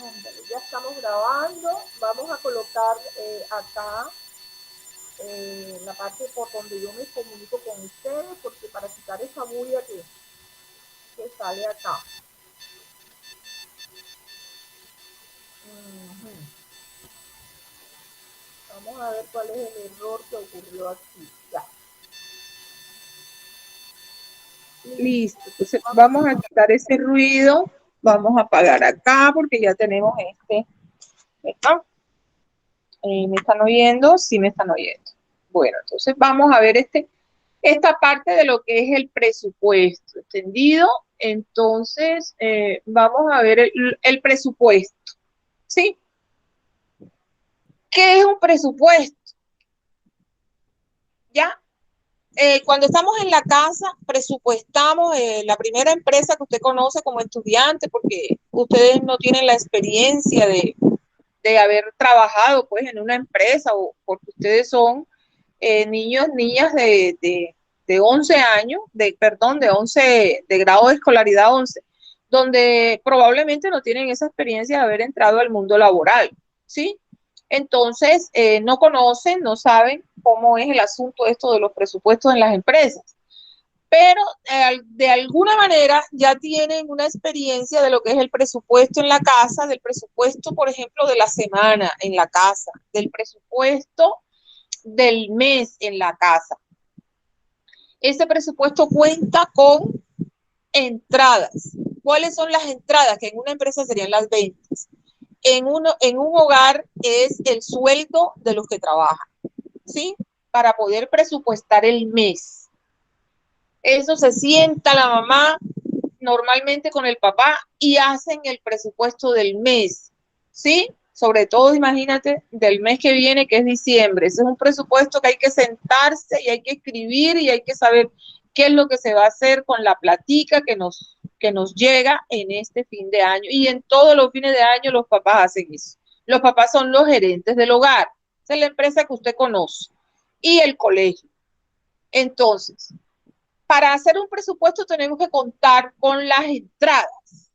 Ándale, ya estamos grabando. Vamos a colocar acá la parte por donde yo me comunico con ustedes, porque para quitar esa bulla que sale acá. Vamos a ver cuál es el error que ocurrió aquí. Ya. Listo, entonces vamos a quitar ese ruido, vamos a apagar acá porque ya tenemos ¿verdad? ¿Me están oyendo? Sí me están oyendo. Bueno, entonces vamos a ver esta parte de lo que es el presupuesto, ¿entendido? Entonces, vamos a ver el presupuesto, ¿sí? ¿Qué es un presupuesto? ¿Ya? Cuando estamos en la casa, presupuestamos la primera empresa que usted conoce como estudiante, porque ustedes no tienen la experiencia de haber trabajado pues en una empresa o porque ustedes son niños, niñas de 11 años, de 11, de grado de escolaridad 11, donde probablemente no tienen esa experiencia de haber entrado al mundo laboral, ¿sí? Entonces, no conocen, no saben cómo es el asunto esto de los presupuestos en las empresas, pero de alguna manera ya tienen una experiencia de lo que es el presupuesto en la casa, del presupuesto, por ejemplo, de la semana en la casa, del presupuesto del mes en la casa. Ese presupuesto cuenta con entradas. ¿Cuáles son las entradas? Que en una empresa serían las ventas. En un hogar es el sueldo de los que trabajan, ¿sí? Para poder presupuestar el mes. Eso se sienta la mamá normalmente con el papá y hacen el presupuesto del mes, ¿sí? Sobre todo, imagínate, del mes que viene, que es diciembre. Ese es un presupuesto que hay que sentarse y hay que escribir y hay que saber qué es lo que se va a hacer con la platica que nos llega en este fin de año. Y en todos los fines de año los papás hacen eso. Los papás son los gerentes del hogar. Esa es la empresa que usted conoce. Y el colegio. Entonces, para hacer un presupuesto tenemos que contar con las entradas.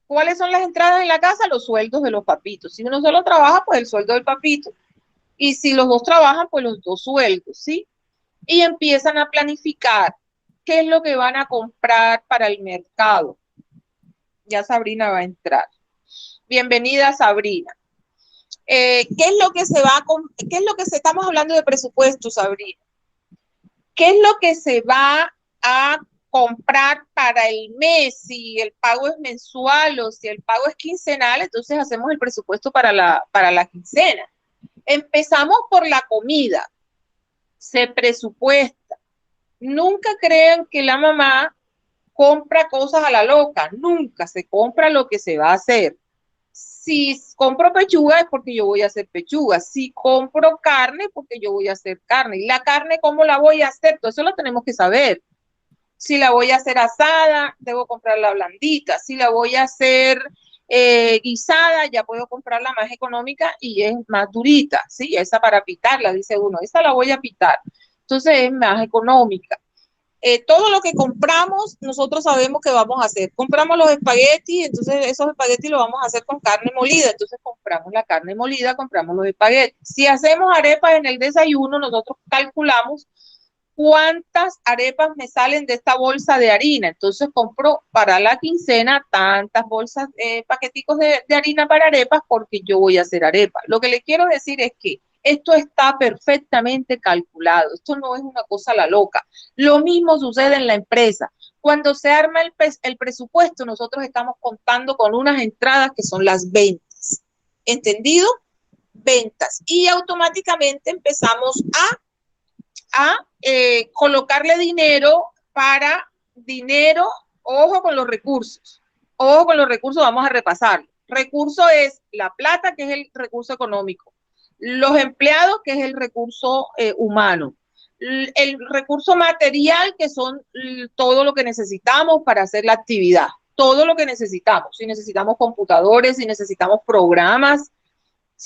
¿Cuáles son las entradas en la casa? Los sueldos de los papitos. Si uno solo trabaja, pues el sueldo del papito. Y si los dos trabajan, pues los dos sueldos, ¿sí? Y empiezan a planificar qué es lo que van a comprar para el mercado. Ya Sabrina va a entrar. Bienvenida, Sabrina. ¿Qué es lo que se va a qué es lo que estamos hablando de presupuesto, Sabrina? ¿Qué es lo que se va a comprar para el mes? Si el pago es mensual o si el pago es quincenal, entonces hacemos el presupuesto para la quincena. Empezamos por la comida. Se presupuesta. Nunca crean que la mamá compra cosas a la loca. Nunca se compra lo que se va a hacer. Si compro pechuga es porque yo voy a hacer pechuga. Si compro carne es porque yo voy a hacer carne. ¿Y la carne cómo la voy a hacer? Todo eso lo tenemos que saber. Si la voy a hacer asada, debo comprarla blandita. Si la voy a hacer guisada, ya puedo comprarla más económica y es más durita, ¿sí? Esa para pitarla, dice uno. Esa la voy a pitar. Entonces es más económica. Todo lo que compramos, nosotros sabemos que vamos a hacer. Compramos los espaguetis, entonces esos espaguetis los vamos a hacer con carne molida. Entonces compramos la carne molida, compramos los espaguetis. Si hacemos arepas en el desayuno, nosotros calculamos cuántas arepas me salen de esta bolsa de harina. Entonces compro para la quincena tantas bolsas, paqueticos de harina para arepas porque yo voy a hacer arepas. Lo que le quiero decir es que esto está perfectamente calculado. Esto no es una cosa a la loca. Lo mismo sucede en la empresa. Cuando se arma el presupuesto, nosotros estamos contando con unas entradas que son las ventas. ¿Entendido? Ventas. Y automáticamente empezamos a colocarle dinero para dinero, ojo con los recursos. Ojo con los recursos, vamos a repasarlo. Recurso es la plata, que es el recurso económico. Los empleados, que es el recurso humano. El recurso material, que son todo lo que necesitamos para hacer la actividad. Todo lo que necesitamos. Si necesitamos computadores, si necesitamos programas,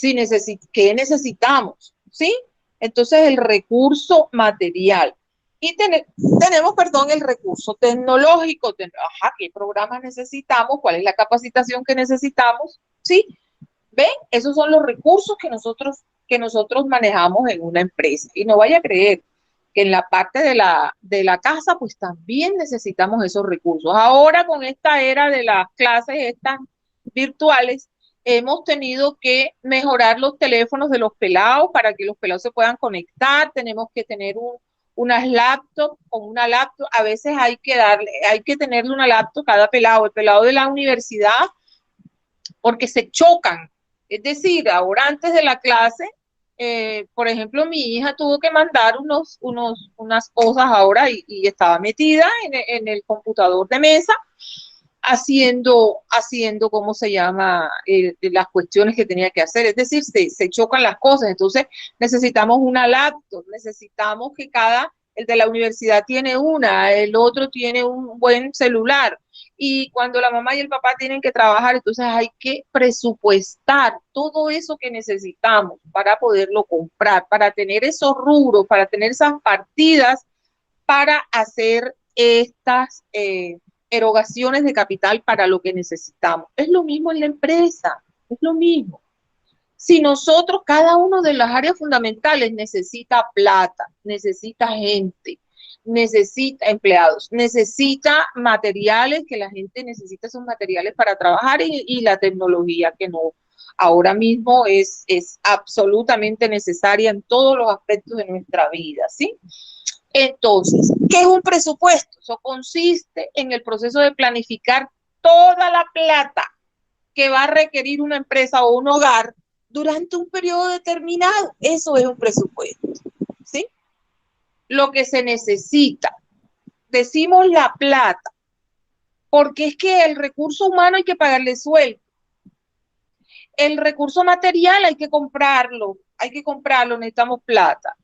¿qué necesitamos? ¿Sí? Entonces, el recurso material. Y tenemos, perdón, el recurso tecnológico. Ajá, ¿qué programas necesitamos? ¿Cuál es la capacitación que necesitamos? ¿sí? ¿Ven? Esos son los recursos que nosotros manejamos en una empresa. Y no vaya a creer que en la parte de la casa, pues también necesitamos esos recursos. Ahora con esta era de las clases estas virtuales, hemos tenido que mejorar los teléfonos de los pelados para que los pelados se puedan conectar. Tenemos que tener unas laptops, con una laptop, a veces hay que tenerle una laptop cada pelado. El pelado de la universidad, porque se chocan. Es decir, ahora antes de la clase, por ejemplo, mi hija tuvo que mandar unas cosas ahora y estaba metida en el computador de mesa haciendo ¿cómo se llama? Las cuestiones que tenía que hacer. Es decir, se chocan las cosas. Entonces, necesitamos una laptop, necesitamos que el de la universidad tiene una, el otro tiene un buen celular. Y cuando la mamá y el papá tienen que trabajar, entonces hay que presupuestar todo eso que necesitamos para poderlo comprar, para tener esos rubros, para tener esas partidas, para hacer estas erogaciones de capital para lo que necesitamos. Es lo mismo en la empresa, es lo mismo. Si nosotros, cada uno de las áreas fundamentales necesita plata, necesita gente, necesita empleados, necesita materiales, que la gente necesita esos materiales para trabajar y la tecnología que no, ahora mismo es absolutamente necesaria en todos los aspectos de nuestra vida, ¿sí? Entonces, ¿qué es un presupuesto? Eso consiste en el proceso de planificar toda la plata que va a requerir una empresa o un hogar durante un periodo determinado. Eso es un presupuesto, ¿sí? Lo que se necesita. Decimos la plata, porque es que el recurso humano hay que pagarle sueldo. El recurso material hay que comprarlo, necesitamos plata.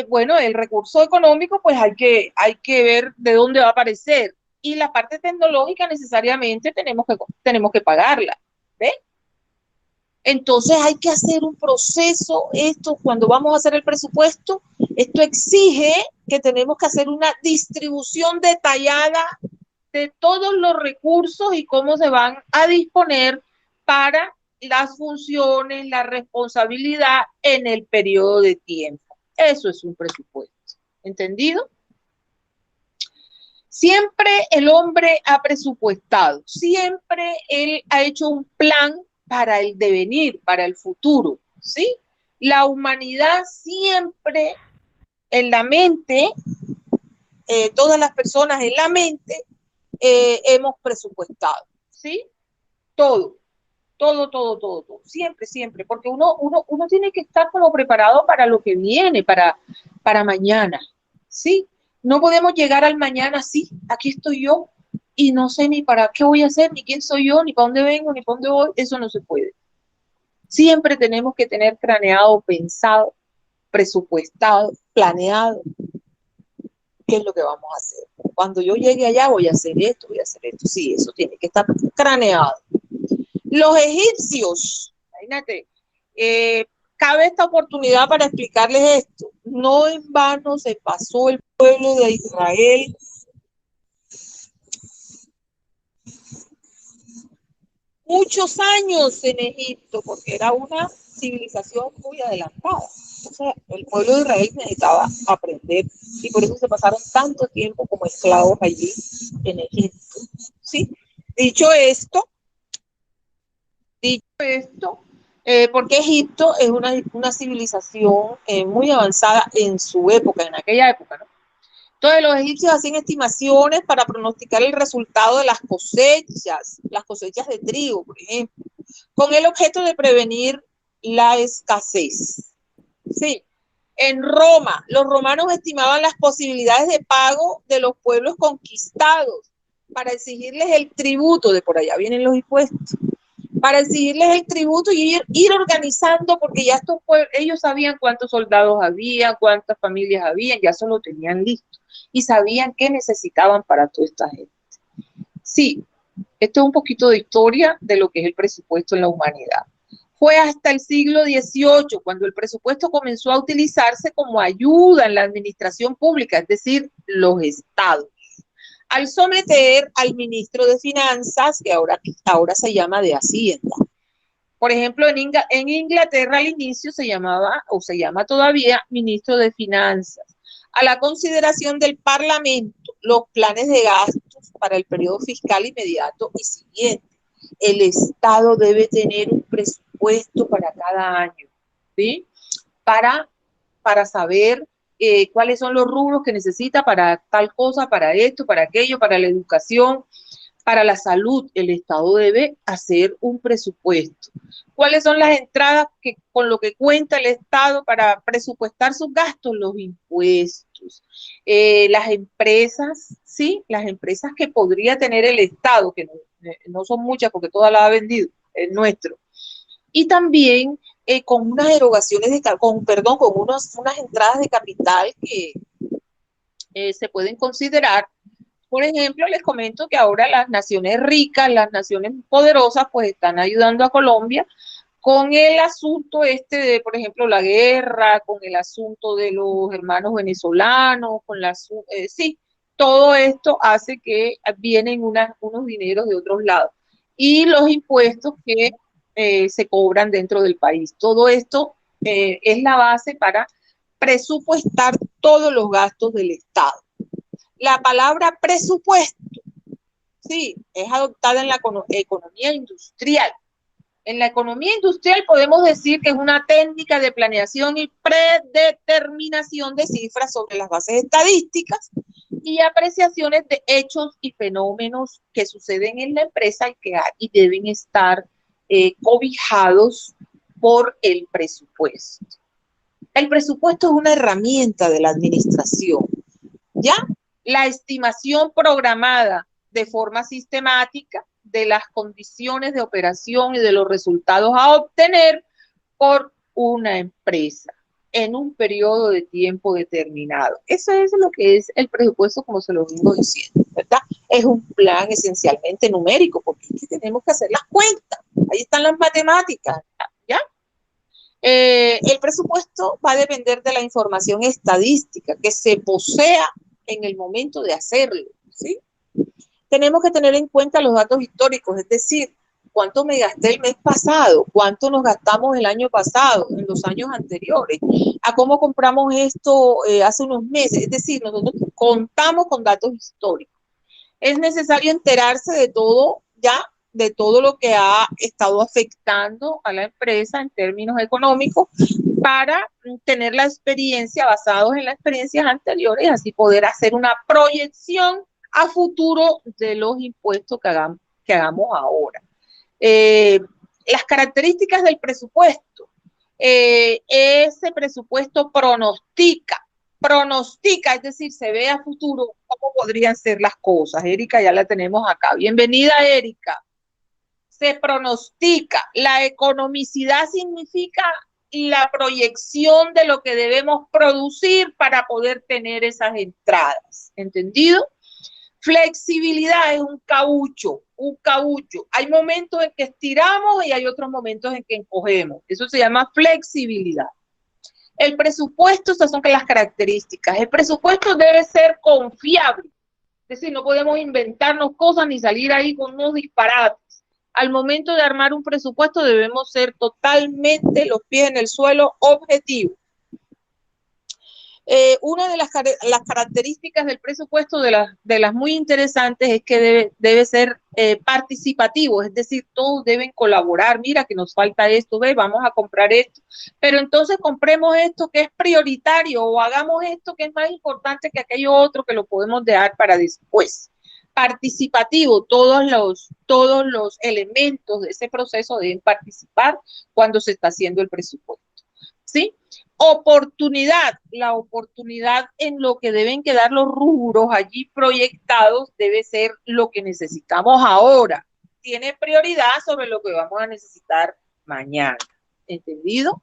Bueno, el recurso económico, pues hay que ver de dónde va a aparecer. Y la parte tecnológica necesariamente tenemos que pagarla. ¿Ves? Entonces hay que hacer un proceso. Esto, cuando vamos a hacer el presupuesto, esto exige que tenemos que hacer una distribución detallada de todos los recursos y cómo se van a disponer para las funciones, la responsabilidad en el periodo de tiempo. Eso es un presupuesto. ¿Entendido? Siempre el hombre ha presupuestado, siempre él ha hecho un plan para el devenir, para el futuro, ¿sí? La humanidad siempre en la mente, todas las personas en la mente, hemos presupuestado, ¿sí? Todo, todo, siempre, siempre, porque uno tiene que estar como preparado para lo que viene, para mañana, ¿sí? No podemos llegar al mañana así, aquí estoy yo, y no sé ni para qué voy a hacer, ni quién soy yo, ni para dónde vengo, ni para dónde voy, eso no se puede. Siempre tenemos que tener craneado, pensado, presupuestado, planeado, qué es lo que vamos a hacer. Cuando yo llegue allá voy a hacer esto, sí, eso tiene que estar craneado. Los egipcios, imagínate, cabe esta oportunidad para explicarles esto. No en vano se pasó el pueblo de Israel muchos años en Egipto, porque era una civilización muy adelantada. O sea, el pueblo de Israel necesitaba aprender y por eso se pasaron tanto tiempo como esclavos allí en Egipto. ¿Sí? Dicho esto, porque Egipto es una civilización muy avanzada en su época, en aquella época, ¿no? Entonces los egipcios hacían estimaciones para pronosticar el resultado de las cosechas de trigo, por ejemplo, con el objeto de prevenir la escasez. Sí. En Roma, los romanos estimaban las posibilidades de pago de los pueblos conquistados para exigirles el tributo, de por allá vienen los impuestos, para exigirles el tributo y ir organizando, porque ya ellos sabían cuántos soldados había, cuántas familias había, ya eso lo tenían listo y sabían qué necesitaban para toda esta gente. Sí, esto es un poquito de historia de lo que es el presupuesto en la humanidad. Fue hasta el siglo XVIII cuando el presupuesto comenzó a utilizarse como ayuda en la administración pública, es decir, los estados. al someter al ministro de Finanzas, que ahora se llama de Hacienda. Por ejemplo, en Inglaterra al inicio se llamaba, o se llama todavía, ministro de Finanzas, a la consideración del Parlamento los planes de gastos para el periodo fiscal inmediato y siguiente. El Estado debe tener un presupuesto para cada año, ¿sí? Para saber cuáles son los rubros que necesita para tal cosa, para esto, para aquello, para la educación, para la salud. El Estado debe hacer un presupuesto. ¿Cuáles son las entradas con lo que cuenta el Estado para presupuestar sus gastos? Los impuestos. Las empresas, sí, las empresas que podría tener el Estado, que no son muchas porque todas las ha vendido, es nuestro. Y también con unas erogaciones con unas entradas de capital que se pueden considerar. Por ejemplo, les comento que ahora las naciones ricas, las naciones poderosas, pues están ayudando a Colombia con el asunto de, por ejemplo, la guerra, con el asunto de los hermanos venezolanos, sí, todo esto hace que vienen unos dineros de otros lados. Y los impuestos que se cobran dentro del país. Todo esto es la base para presupuestar todos los gastos del Estado. La palabra presupuesto, sí, es adoptada en la economía industrial. En la economía industrial podemos decir que es una técnica de planeación y predeterminación de cifras sobre las bases estadísticas y apreciaciones de hechos y fenómenos que suceden en la empresa y deben estar cobijados por el presupuesto. El presupuesto es una herramienta de la administración, ¿ya? La estimación programada de forma sistemática de las condiciones de operación y de los resultados a obtener por una empresa en un periodo de tiempo determinado. Eso es lo que es el presupuesto, como se lo vengo diciendo, ¿verdad? Es un plan esencialmente numérico, porque es que tenemos que hacer las cuentas. Ahí están las matemáticas, ¿ya? El presupuesto va a depender de la información estadística que se posea en el momento de hacerlo, ¿sí? Tenemos que tener en cuenta los datos históricos, es decir, cuánto me gasté el mes pasado, cuánto nos gastamos el año pasado, en los años anteriores, a cómo compramos esto hace unos meses, es decir, nosotros contamos con datos históricos. Es necesario enterarse de todo, ya, de todo lo que ha estado afectando a la empresa en términos económicos para tener la experiencia basados en las experiencias anteriores y así poder hacer una proyección a futuro de los impuestos que hagamos ahora. Las características del presupuesto. Ese presupuesto pronostica, es decir, se ve a futuro cómo podrían ser las cosas. Erika ya la tenemos acá. Bienvenida, Erika. Se pronostica. La economicidad significa la proyección de lo que debemos producir para poder tener esas entradas. ¿Entendido? Flexibilidad es un caucho. Hay momentos en que estiramos y hay otros momentos en que encogemos. Eso se llama flexibilidad. El presupuesto, estas son las características. El presupuesto debe ser confiable. Es decir, no podemos inventarnos cosas ni salir ahí con unos disparates. Al momento de armar un presupuesto debemos ser totalmente los pies en el suelo, objetivos. Una de las características del presupuesto, de las muy interesantes, es que debe ser participativo, es decir, todos deben colaborar. Mira que nos falta esto, vamos a comprar esto, pero entonces compremos esto que es prioritario o hagamos esto que es más importante que aquello otro que lo podemos dejar para después. Participativo, todos los elementos de ese proceso deben participar cuando se está haciendo el presupuesto, ¿sí? Oportunidad, la oportunidad en lo que deben quedar los rubros allí proyectados debe ser lo que necesitamos ahora. Tiene prioridad sobre lo que vamos a necesitar mañana. ¿Entendido?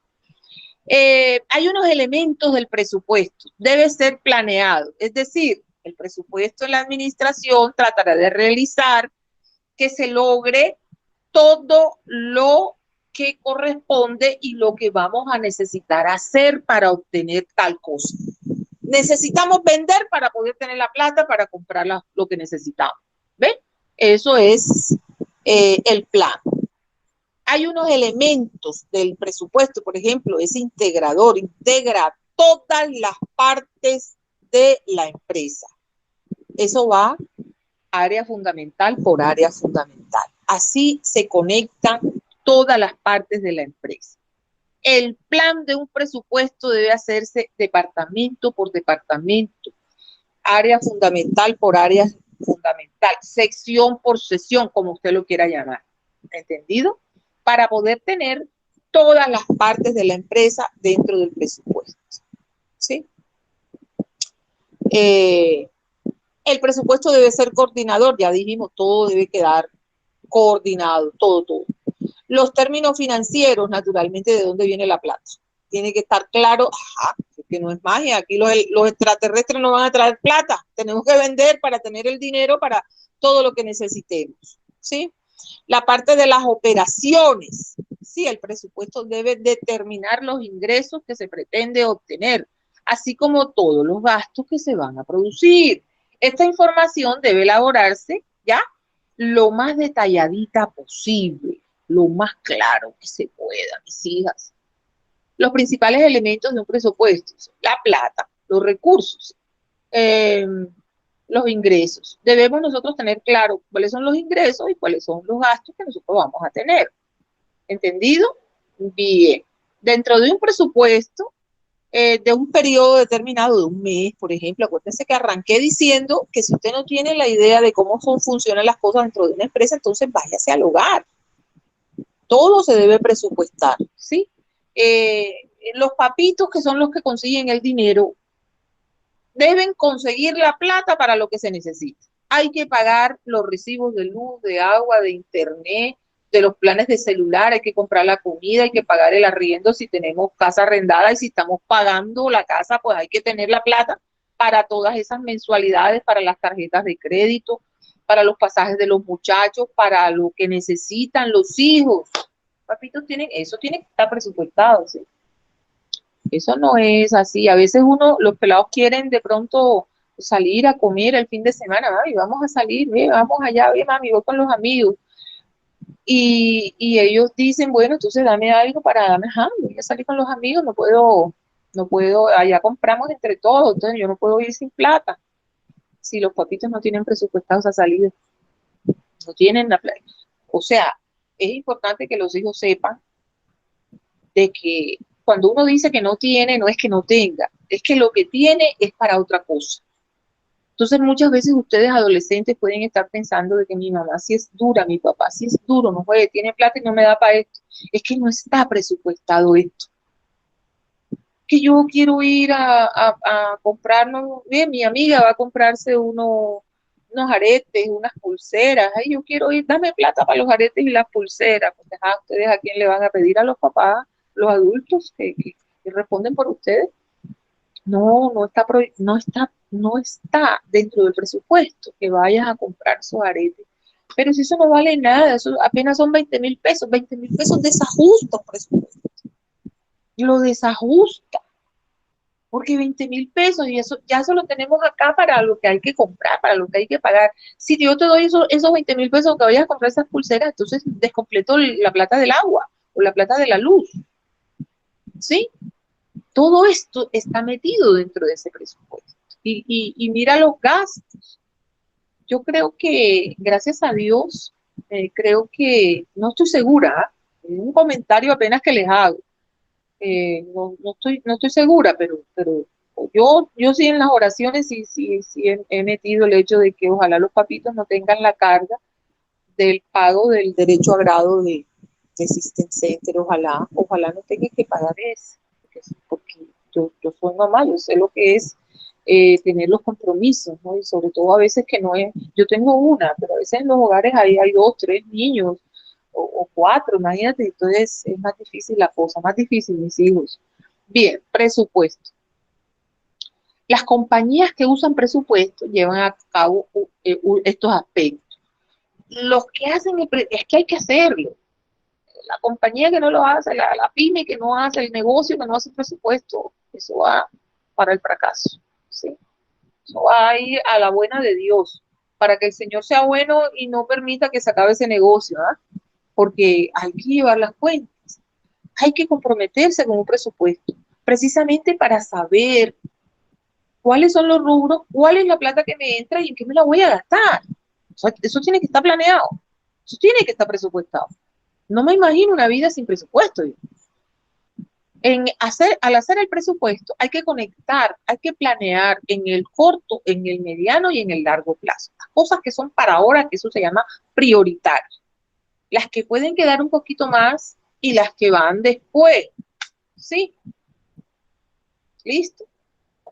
Hay unos elementos del presupuesto. Debe ser planeado. Es decir, el presupuesto en la administración tratará de realizar que se logre todo lo que corresponde y lo que vamos a necesitar hacer para obtener tal cosa. necesitamos vender para poder tener la plata para comprar lo que necesitamos. ¿Ven? Eso es el plan. Hay unos elementos del presupuesto, por ejemplo, es integrador, integra todas las partes de la empresa. Eso va área fundamental por área fundamental. Así se conectan todas las partes de la empresa. El plan de un presupuesto debe hacerse departamento por departamento, área fundamental por área fundamental, sección por sección, como usted lo quiera llamar. ¿Entendido? Para poder tener todas las partes de la empresa dentro del presupuesto. ¿Sí? El presupuesto debe ser coordinador, ya dijimos, todo debe quedar coordinado, todo. Los términos financieros, naturalmente, ¿de dónde viene la plata? Tiene que estar claro, que no es magia, aquí los extraterrestres no van a traer plata, tenemos que vender para tener el dinero para todo lo que necesitemos, ¿sí? La parte de las operaciones, sí, el presupuesto debe determinar los ingresos que se pretende obtener, así como todos los gastos que se van a producir. Esta información debe elaborarse ya lo más detalladita posible, lo más claro que se pueda, mis hijas. Los principales elementos de un presupuesto son la plata, los recursos, los ingresos. Debemos nosotros tener claro cuáles son los ingresos y cuáles son los gastos que nosotros vamos a tener. ¿Entendido? Bien. Dentro de un presupuesto, de un periodo determinado, de un mes, por ejemplo, acuérdense que arranqué diciendo que si usted no tiene la idea de cómo funcionan las cosas dentro de una empresa, entonces váyase al hogar. Todo se debe presupuestar, ¿sí? Los papitos, que son los que consiguen el dinero, deben conseguir la plata para lo que se necesita. Hay que pagar los recibos de luz, de agua, de internet, de los planes de celular, hay que comprar la comida, hay que pagar el arriendo si tenemos casa arrendada, y si estamos pagando la casa, pues hay que tener la plata para todas esas mensualidades, para las tarjetas de crédito, para los pasajes de los muchachos, para lo que necesitan los hijos. Papitos, eso tiene que estar presupuestado, ¿sí? Eso no es así. A veces los pelados quieren de pronto salir a comer el fin de semana, mami, vamos a salir, vamos allá, mami, voy con los amigos. Y ellos dicen, bueno, entonces dame algo para darme hambre, voy a salir con los amigos, no puedo, allá compramos entre todos, entonces yo no puedo ir sin plata. Si los papitos no tienen presupuestados a salir, no tienen la plata. O sea, es importante que los hijos sepan de que cuando uno dice que no tiene, no es que no tenga, es que lo que tiene es para otra cosa. Entonces muchas veces ustedes adolescentes pueden estar pensando de que mi mamá sí es dura, mi papá sí es duro, no puede, tiene plata y no me da para esto. Es que no está presupuestado esto. Que yo quiero ir a comprarnos, mi amiga va a comprarse unos aretes, unas pulseras, ay, yo quiero ir, dame plata para los aretes y las pulseras. Pues, ustedes a quién le van a pedir, a los papás, los adultos que responden por ustedes. No está dentro del presupuesto que vayas a comprar esos aretes. Pero si eso no vale nada, eso apenas son 20,000 pesos. 20,000 pesos desajusta un presupuesto. Y lo desajusta. Porque 20,000 pesos, y eso ya lo tenemos acá para lo que hay que comprar, para lo que hay que pagar. Si yo te doy esos 20,000 pesos que vayas a comprar esas pulseras, entonces descompleto la plata del agua o la plata de la luz. ¿Sí? Todo esto está metido dentro de ese presupuesto. Y mira los gastos. Yo creo que, gracias a Dios, creo que, no estoy segura, un comentario apenas que les hago, no estoy segura, pero yo sí en las oraciones sí he metido el hecho de que ojalá los papitos no tengan la carga del pago del derecho a grado de System Center, ojalá no tengan que pagar eso, porque yo soy mamá, yo sé lo que es tener los compromisos, ¿no? Y sobre todo a veces que no es, yo tengo una, pero a veces en los hogares hay 2, 3 niños, o 4, imagínate, entonces es más difícil la cosa, más difícil, mis hijos. Bien, presupuesto. Las compañías que usan presupuesto llevan a cabo estos aspectos. Los que hacen, es que hay que hacerlo. La compañía que no lo hace, la pyme que no hace el negocio, que no hace el presupuesto, eso va para el fracaso. ¿sí? Eso va a ir a la buena de Dios, para que el Señor sea bueno y no permita que se acabe ese negocio, ¿ah? Porque hay que llevar las cuentas, hay que comprometerse con un presupuesto, precisamente para saber cuáles son los rubros, cuál es la plata que me entra y en qué me la voy a gastar. O sea, eso tiene que estar planeado, eso tiene que estar presupuestado. No me imagino una vida sin presupuesto. Al hacer el presupuesto hay que conectar, hay que planear en el corto, en el mediano y en el largo plazo. Las cosas que son para ahora, que eso se llama prioritarias. Las que pueden quedar un poquito más y las que van después. ¿Sí? ¿Listo?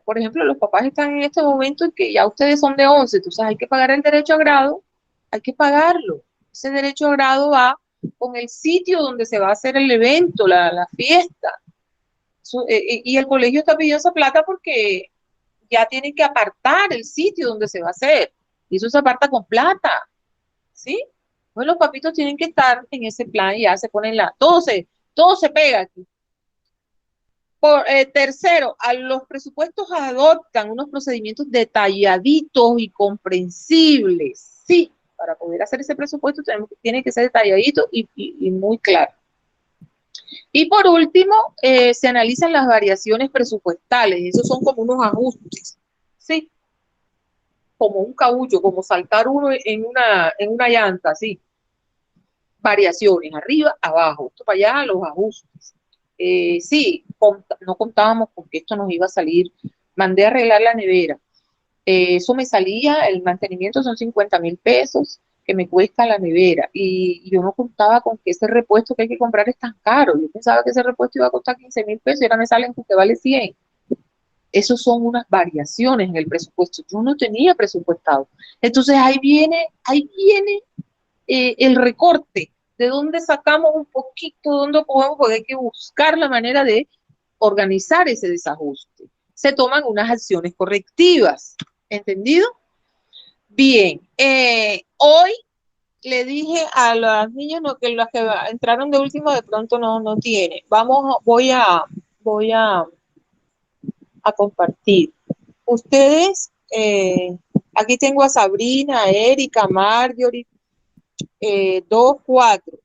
Por ejemplo, los papás están en este momento en que ya ustedes son de 11, entonces hay que pagar el derecho a grado, hay que pagarlo. Ese derecho a grado va con el sitio donde se va a hacer el evento, la fiesta. Y el colegio está pidiendo esa plata porque ya tienen que apartar el sitio donde se va a hacer. Y eso se aparta con plata, ¿sí? Pues los papitos tienen que estar en ese plan y ya se ponen todo se pega aquí. Tercero, a los presupuestos adoptan unos procedimientos detalladitos y comprensibles. Sí, para poder hacer ese presupuesto tiene que ser detalladito y muy claro. Y por último, se analizan las variaciones presupuestales. Esos son como unos ajustes, ¿sí? Como un caullo, como saltar uno en una llanta, ¿sí? Variaciones, arriba, abajo, esto para allá, los ajustes. Sí, no contábamos con que esto nos iba a salir. Mandé a arreglar la nevera. Eso me salía, el mantenimiento son 50.000 pesos que me cuesta la nevera. Y yo no contaba con que ese repuesto que hay que comprar es tan caro. Yo pensaba que ese repuesto iba a costar 15.000 pesos y ahora me salen con que vale 100. Esos son unas variaciones en el presupuesto. Yo no tenía presupuestado. Entonces ahí viene el recorte, de dónde sacamos un poquito, dónde podemos, porque hay que buscar la manera de organizar ese desajuste. Se toman unas acciones correctivas, ¿entendido? Bien, hoy le dije a los niños que las que entraron de último de pronto no tiene. Voy a compartir. Ustedes, aquí tengo a Sabrina, Erika, Marjorie, 2, 4.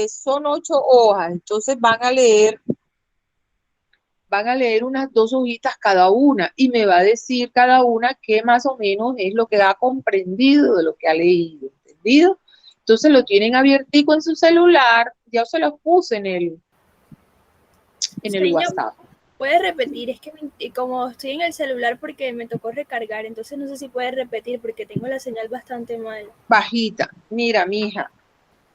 Son 8 hojas, entonces van a leer unas 2 hojitas cada una y me va a decir cada una qué más o menos es lo que ha comprendido de lo que ha leído, ¿entendido? Entonces lo tienen abiertico en su celular, ya se los puse en el Señor, WhatsApp. ¿puedes repetir? Es que como estoy en el celular porque me tocó recargar, entonces no sé si puedes repetir porque tengo la señal bastante mal. Bajita, mira, mija,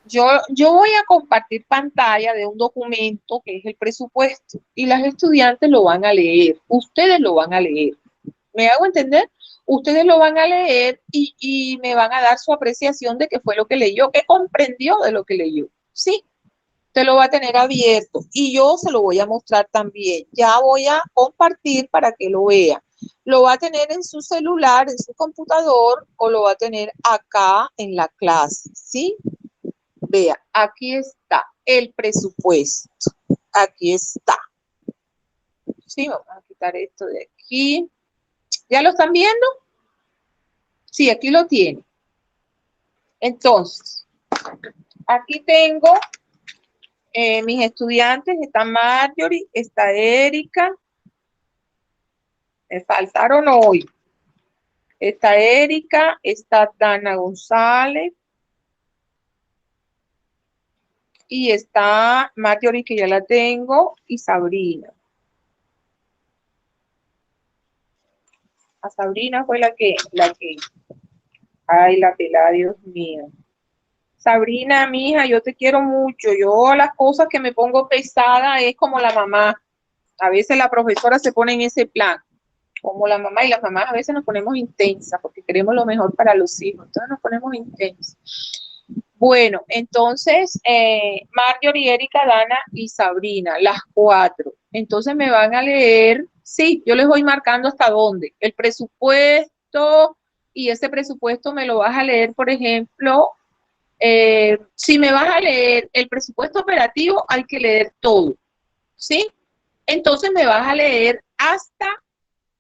yo voy a compartir pantalla de un documento que es el presupuesto y las estudiantes lo van a leer, ustedes lo van a leer. ¿Me hago entender? Ustedes lo van a leer y me van a dar su apreciación de qué fue lo que leyó, qué comprendió de lo que leyó. Sí, te lo va a tener abierto y yo se lo voy a mostrar también. Ya voy a compartir para que lo vea. Lo va a tener en su celular, en su computador o lo va a tener acá en la clase, ¿sí? Vea, aquí está el presupuesto. Aquí está. Sí, vamos a quitar esto de aquí. ¿Ya lo están viendo? Sí, aquí lo tiene. Entonces, aquí tengo mis estudiantes. Está Marjorie, está Erika. Me faltaron hoy. Está Erika, está Dana González. Y está Marjorie, que ya la tengo, y Sabrina. A Sabrina fue ay, la pelada, Dios mío. Sabrina, mija, yo te quiero mucho. Yo las cosas que me pongo pesada es como la mamá. A veces la profesora se pone en ese plan, como la mamá, y las mamás a veces nos ponemos intensas porque queremos lo mejor para los hijos. Entonces nos ponemos intensas. Bueno, entonces, Marjorie, Erika, Dana y Sabrina, las 4. Entonces me van a leer, sí, yo les voy marcando hasta dónde. El presupuesto, y ese presupuesto me lo vas a leer, por ejemplo, si me vas a leer el presupuesto operativo, hay que leer todo, ¿sí? Entonces me vas a leer hasta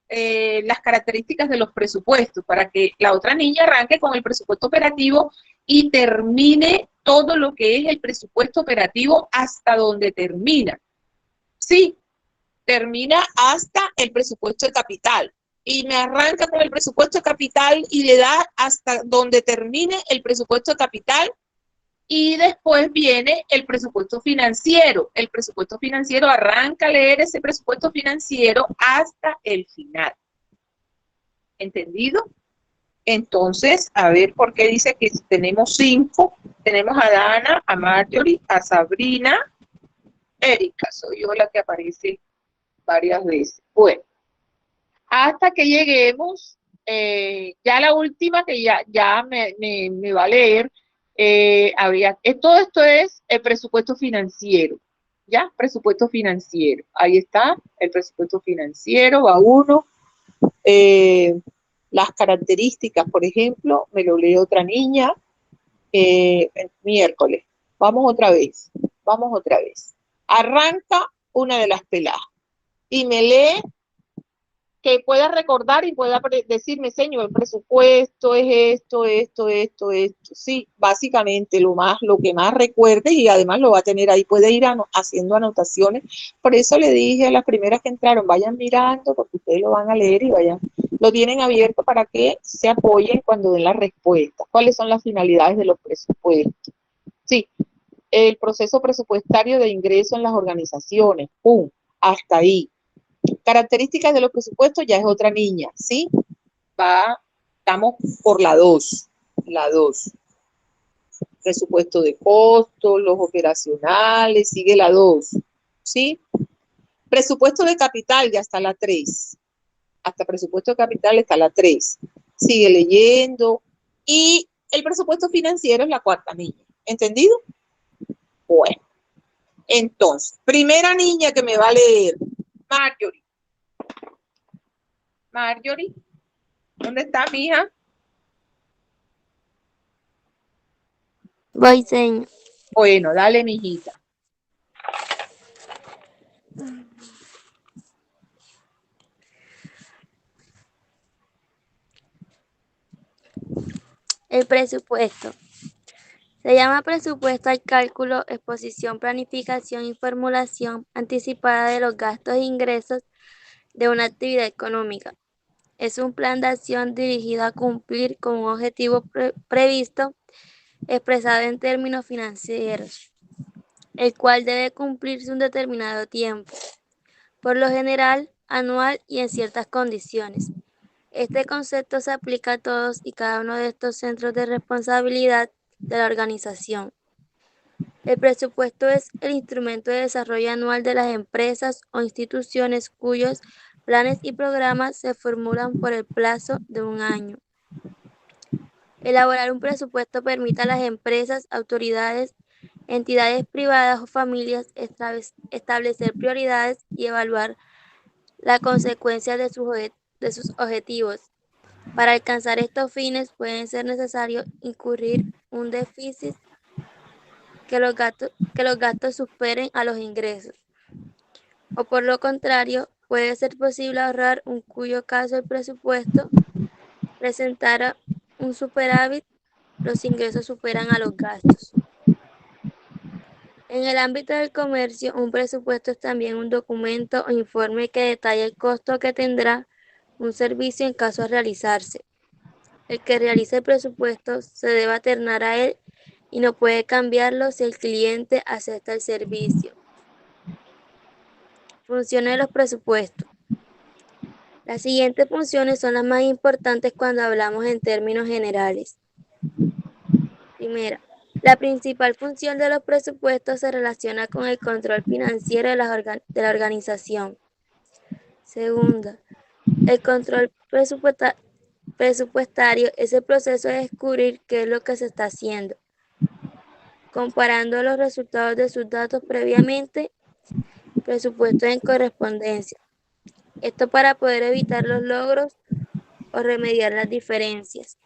las características de los presupuestos para que la otra niña arranque con el presupuesto operativo y termine todo lo que es el presupuesto operativo hasta donde termina. Sí, termina hasta el presupuesto de capital y me arranca con el presupuesto de capital y le da hasta donde termine el presupuesto de capital y después viene el presupuesto financiero. El presupuesto financiero arranca a leer ese presupuesto financiero hasta el final. ¿Entendido? Entonces, a ver por qué dice que tenemos 5. Tenemos a Dana, a Marjorie, a Sabrina, Erika, soy yo la que aparece varias veces. Bueno, hasta que lleguemos, ya la última que ya me va a leer, todo esto es el presupuesto financiero, ¿ya? Presupuesto financiero. Ahí está, el presupuesto financiero, va uno. Las características, por ejemplo, me lo lee otra niña, el miércoles. Vamos otra vez. Arranca una de las peladas y me lee que pueda recordar y pueda decirme, señor, el presupuesto es esto. Sí, básicamente lo que más recuerde y además lo va a tener ahí, puede ir haciendo anotaciones. Por eso le dije a las primeras que entraron, vayan mirando porque ustedes lo van a leer y lo tienen abierto para que se apoyen cuando den las respuestas. ¿Cuáles son las finalidades de los presupuestos? Sí, el proceso presupuestario de ingreso en las organizaciones, ¡pum! Hasta ahí. Características de los presupuestos ya es otra niña, ¿sí? Estamos por la 2. Presupuesto de costos, los operacionales, sigue la 2, ¿sí? Presupuesto de capital ya está la 3. Hasta presupuesto de capital está la 3. Sigue leyendo. Y el presupuesto financiero es la 4ª niña. ¿Entendido? Bueno. Entonces, primera niña que me va a leer, Marjorie, ¿dónde está mi hija? Voy, señor. Bueno, dale, mijita. El presupuesto. Se llama presupuesto al cálculo, exposición, planificación y formulación anticipada de los gastos e ingresos de una actividad económica. Es un plan de acción dirigido a cumplir con un objetivo previsto expresado en términos financieros, el cual debe cumplirse un determinado tiempo, por lo general anual y en ciertas condiciones. Este concepto se aplica a todos y cada uno de estos centros de responsabilidad de la organización. El presupuesto es el instrumento de desarrollo anual de las empresas o instituciones cuyos planes y programas se formulan por el plazo de un año. Elaborar un presupuesto permite a las empresas, autoridades, entidades privadas o familias establecer prioridades y evaluar la consecuencia de sus objetivos. Para alcanzar estos fines pueden ser necesarios incurrir un déficit que los gastos superen a los ingresos. O por lo contrario, puede ser posible ahorrar en cuyo caso el presupuesto presentara un superávit, los ingresos superan a los gastos. En el ámbito del comercio, un presupuesto es también un documento o informe que detalla el costo que tendrá un servicio en caso de realizarse. El que realice el presupuesto se debe aternar a él y no puede cambiarlo si el cliente acepta el servicio. Funciones de los presupuestos. Las siguientes funciones son las más importantes cuando hablamos en términos generales. Primera, la principal función de los presupuestos se relaciona con el control financiero de la organización. Segunda, el control presupuestario es el proceso de descubrir qué es lo que se está haciendo, comparando los resultados de sus datos previamente, presupuestos en correspondencia. Esto para poder evitar los logros o remediar las diferencias.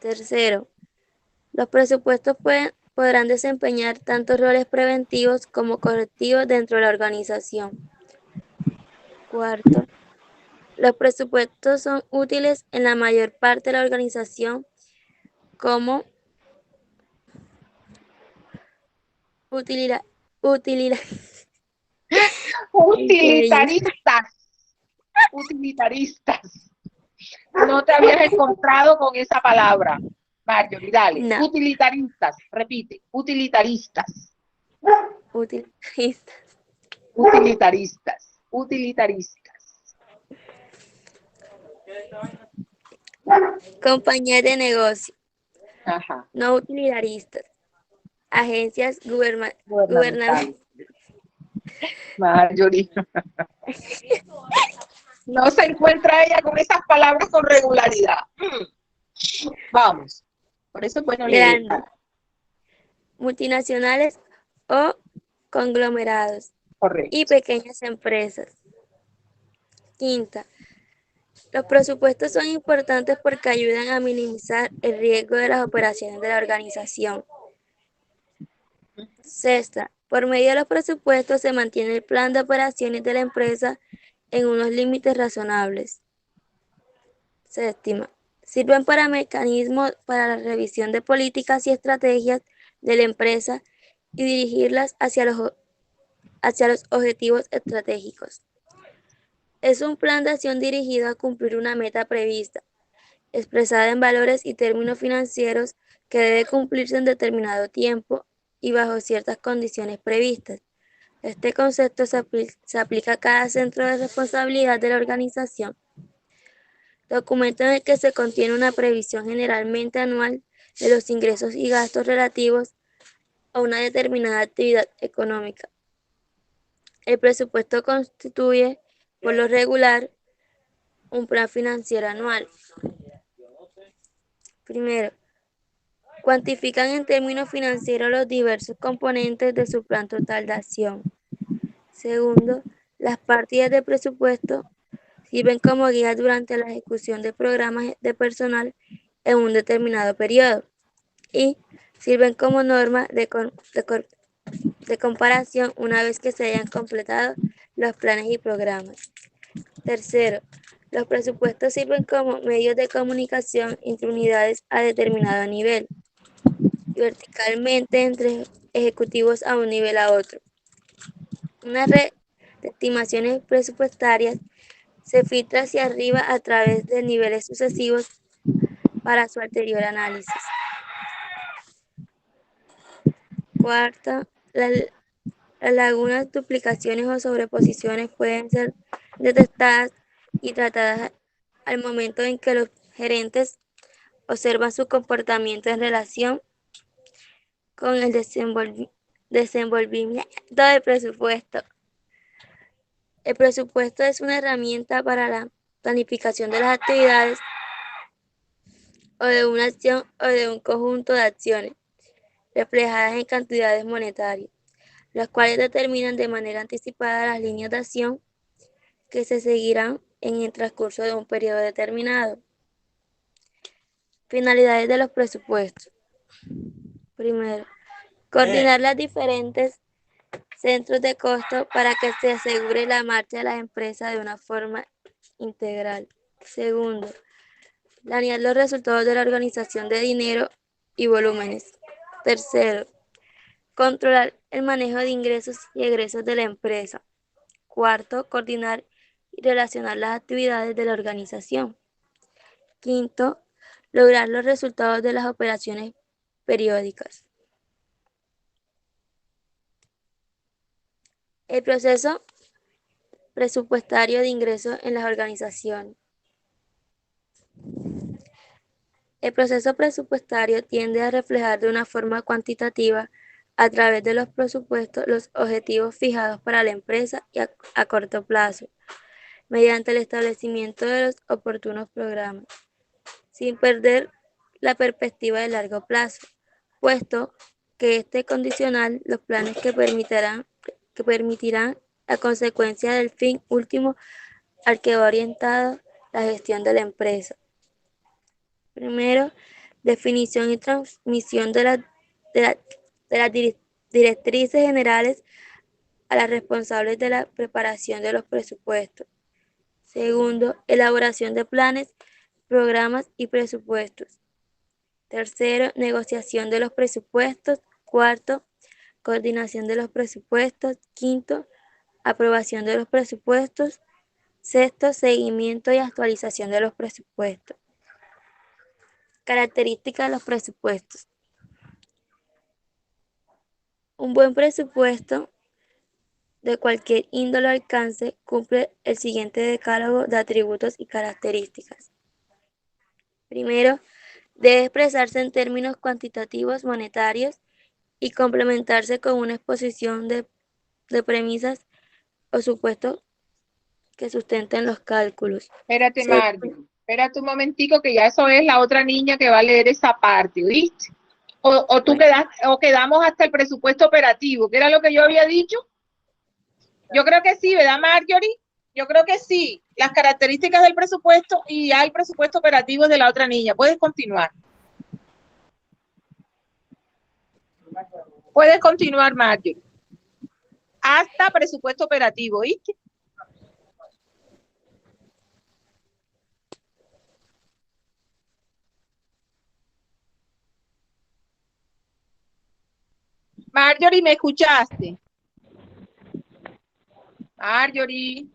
Tercero, los presupuestos podrán desempeñar tanto roles preventivos como correctivos dentro de la organización. Cuarto, Los presupuestos son útiles en la mayor parte de la organización como utilidad, utilidad, Utilitaristas, utilitaristas. No te habías encontrado con esa palabra, Marjorie, dale. no, Utilitaristas, repite, utilitaristas, utilitaristas, utilitaristas, utilitaristas. compañías de negocio, Ajá, no utilitaristas, agencias gubernamental. gubernamentales, Marjorie. No se encuentra ella con esas palabras con regularidad. Vamos. Por eso es bueno leer. grandes, multinacionales o conglomerados y Correcto. pequeñas empresas. Quinta, los presupuestos son importantes porque ayudan a minimizar el riesgo de las operaciones de la organización. Sexta, por medio de los presupuestos se mantiene el plan de operaciones de la empresa en unos límites razonables. Séptima, sirven para mecanismos para la revisión de políticas y estrategias de la empresa y dirigirlas hacia los objetivos estratégicos. Es un plan de acción dirigido a cumplir una meta prevista, expresada en valores y términos financieros que debe cumplirse en determinado tiempo y bajo ciertas condiciones previstas. Este concepto se aplica a cada centro de responsabilidad de la organización, documento en el que se contiene una previsión generalmente anual de los ingresos y gastos relativos a una determinada actividad económica. El presupuesto constituye, por lo regular, un plan financiero anual. Primero, cuantifican en términos financieros los diversos componentes de su plan total de acción. Segundo, las partidas de presupuesto sirven como guía durante la ejecución de programas de personal en un determinado periodo y sirven como norma de comparación una vez que se hayan completado los planes y programas. Tercero, los presupuestos sirven como medios de comunicación entre unidades a determinado nivel y verticalmente entre ejecutivos a un nivel a otro. Una red de estimaciones presupuestarias se filtra hacia arriba a través de niveles sucesivos para su ulterior análisis. Cuarta, las lagunas, duplicaciones o sobreposiciones pueden ser detectadas y tratadas al momento en que los gerentes observan su comportamiento en relación con el desenvolvimiento del presupuesto. El presupuesto es una herramienta para la planificación de las actividades o de una acción o de un conjunto de acciones reflejadas en cantidades monetarias, las cuales determinan de manera anticipada las líneas de acción que se seguirán en el transcurso de un periodo determinado. Finalidades de los presupuestos. Primero, coordinar las diferentes centros de costo para que se asegure la marcha de las empresas de una forma integral. Segundo, planear los resultados de la organización de dinero y volúmenes. Tercero, controlar el manejo de ingresos y egresos de la empresa. Cuarto, coordinar y relacionar las actividades de la organización. Quinto, lograr los resultados de las operaciones periódicas. El proceso presupuestario de ingresos en las organizaciones. El proceso presupuestario tiende a reflejar de una forma cuantitativa a través de los presupuestos los objetivos fijados para la empresa y a corto plazo, mediante el establecimiento de los oportunos programas, sin perder la perspectiva de largo plazo, puesto que este condicional los planes que permitirán la consecuencia del fin último al que va orientado la gestión de la empresa. Primero, definición y transmisión de las directrices generales a las responsables de la preparación de los presupuestos. Segundo, elaboración de planes, programas y presupuestos. Tercero, negociación de los presupuestos. Cuarto, coordinación de los presupuestos. Quinto, aprobación de los presupuestos. Sexto, seguimiento y actualización de los presupuestos. Características de los presupuestos. Un buen presupuesto de cualquier índole o alcance cumple el siguiente decálogo de atributos y características. Primero, debe expresarse en términos cuantitativos monetarios y complementarse con una exposición de premisas o supuestos que sustenten los cálculos. Espérate, Marjorie, espérate un momentico que ya eso es la otra niña que va a leer esa parte, ¿oíste? O tú quedamos hasta el presupuesto operativo, que era lo que yo había dicho. Yo creo que sí, ¿verdad, Marjorie? Yo creo que sí. Las características del presupuesto y ya el presupuesto operativo de la otra niña. Puedes continuar. Puedes continuar, Marjorie. Hasta presupuesto operativo, ¿viste? Marjorie, ¿me escuchaste? Marjorie.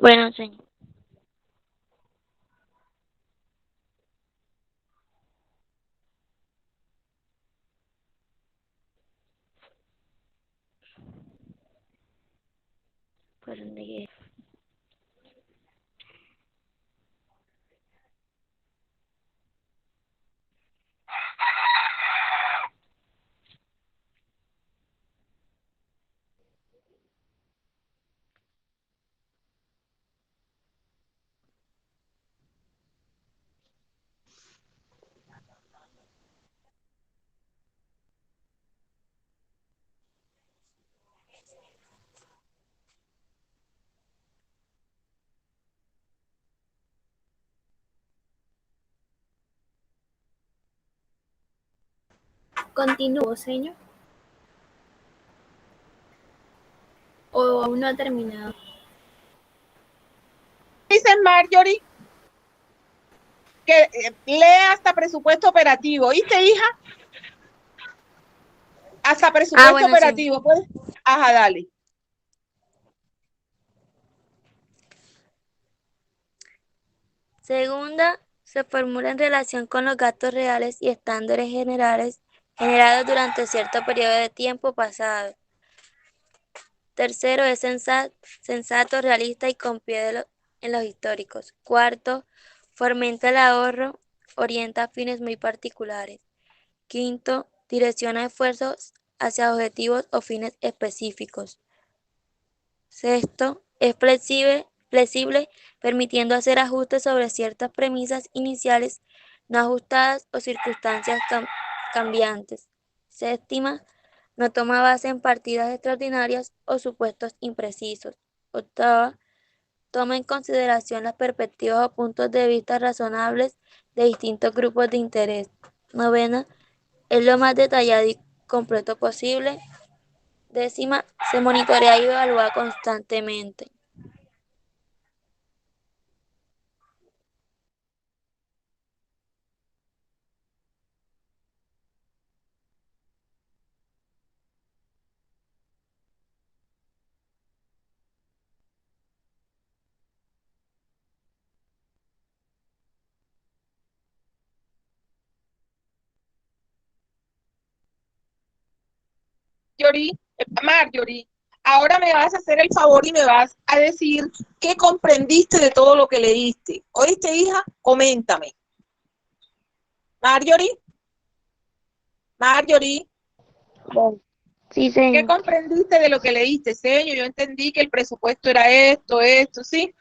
Bueno, señor. ¿Por dónde? Continúo, señor. O aún no ha terminado. Dices, Marjorie, que lea hasta presupuesto operativo. ¿Oíste, hija? Hasta presupuesto bueno, operativo. sí. Pues, ajá, dale. Segunda, se formula en relación con los gastos reales y estándares generales generados durante cierto periodo de tiempo pasado. Tercero, es sensato, realista y con pie en los históricos. Cuarto, fomenta el ahorro, orienta a fines muy particulares. Quinto, direcciona esfuerzos hacia objetivos o fines específicos. Sexto, es flexible, permitiendo hacer ajustes sobre ciertas premisas iniciales no ajustadas o circunstancias cambiantes. Séptima, no toma base en partidas extraordinarias o supuestos imprecisos. Octava, toma en consideración las perspectivas o puntos de vista razonables de distintos grupos de interés. Novena, es lo más detallado y completo posible. Décima, se monitorea y evalúa constantemente. Marjorie, ahora me vas a hacer el favor y me vas a decir qué comprendiste de todo lo que leíste. ¿Oíste, hija? Coméntame. Marjorie. Marjorie. Bueno. Sí, ¿Qué señor. comprendiste de lo que leíste, señor? Yo entendí que el presupuesto era esto, ¿sí?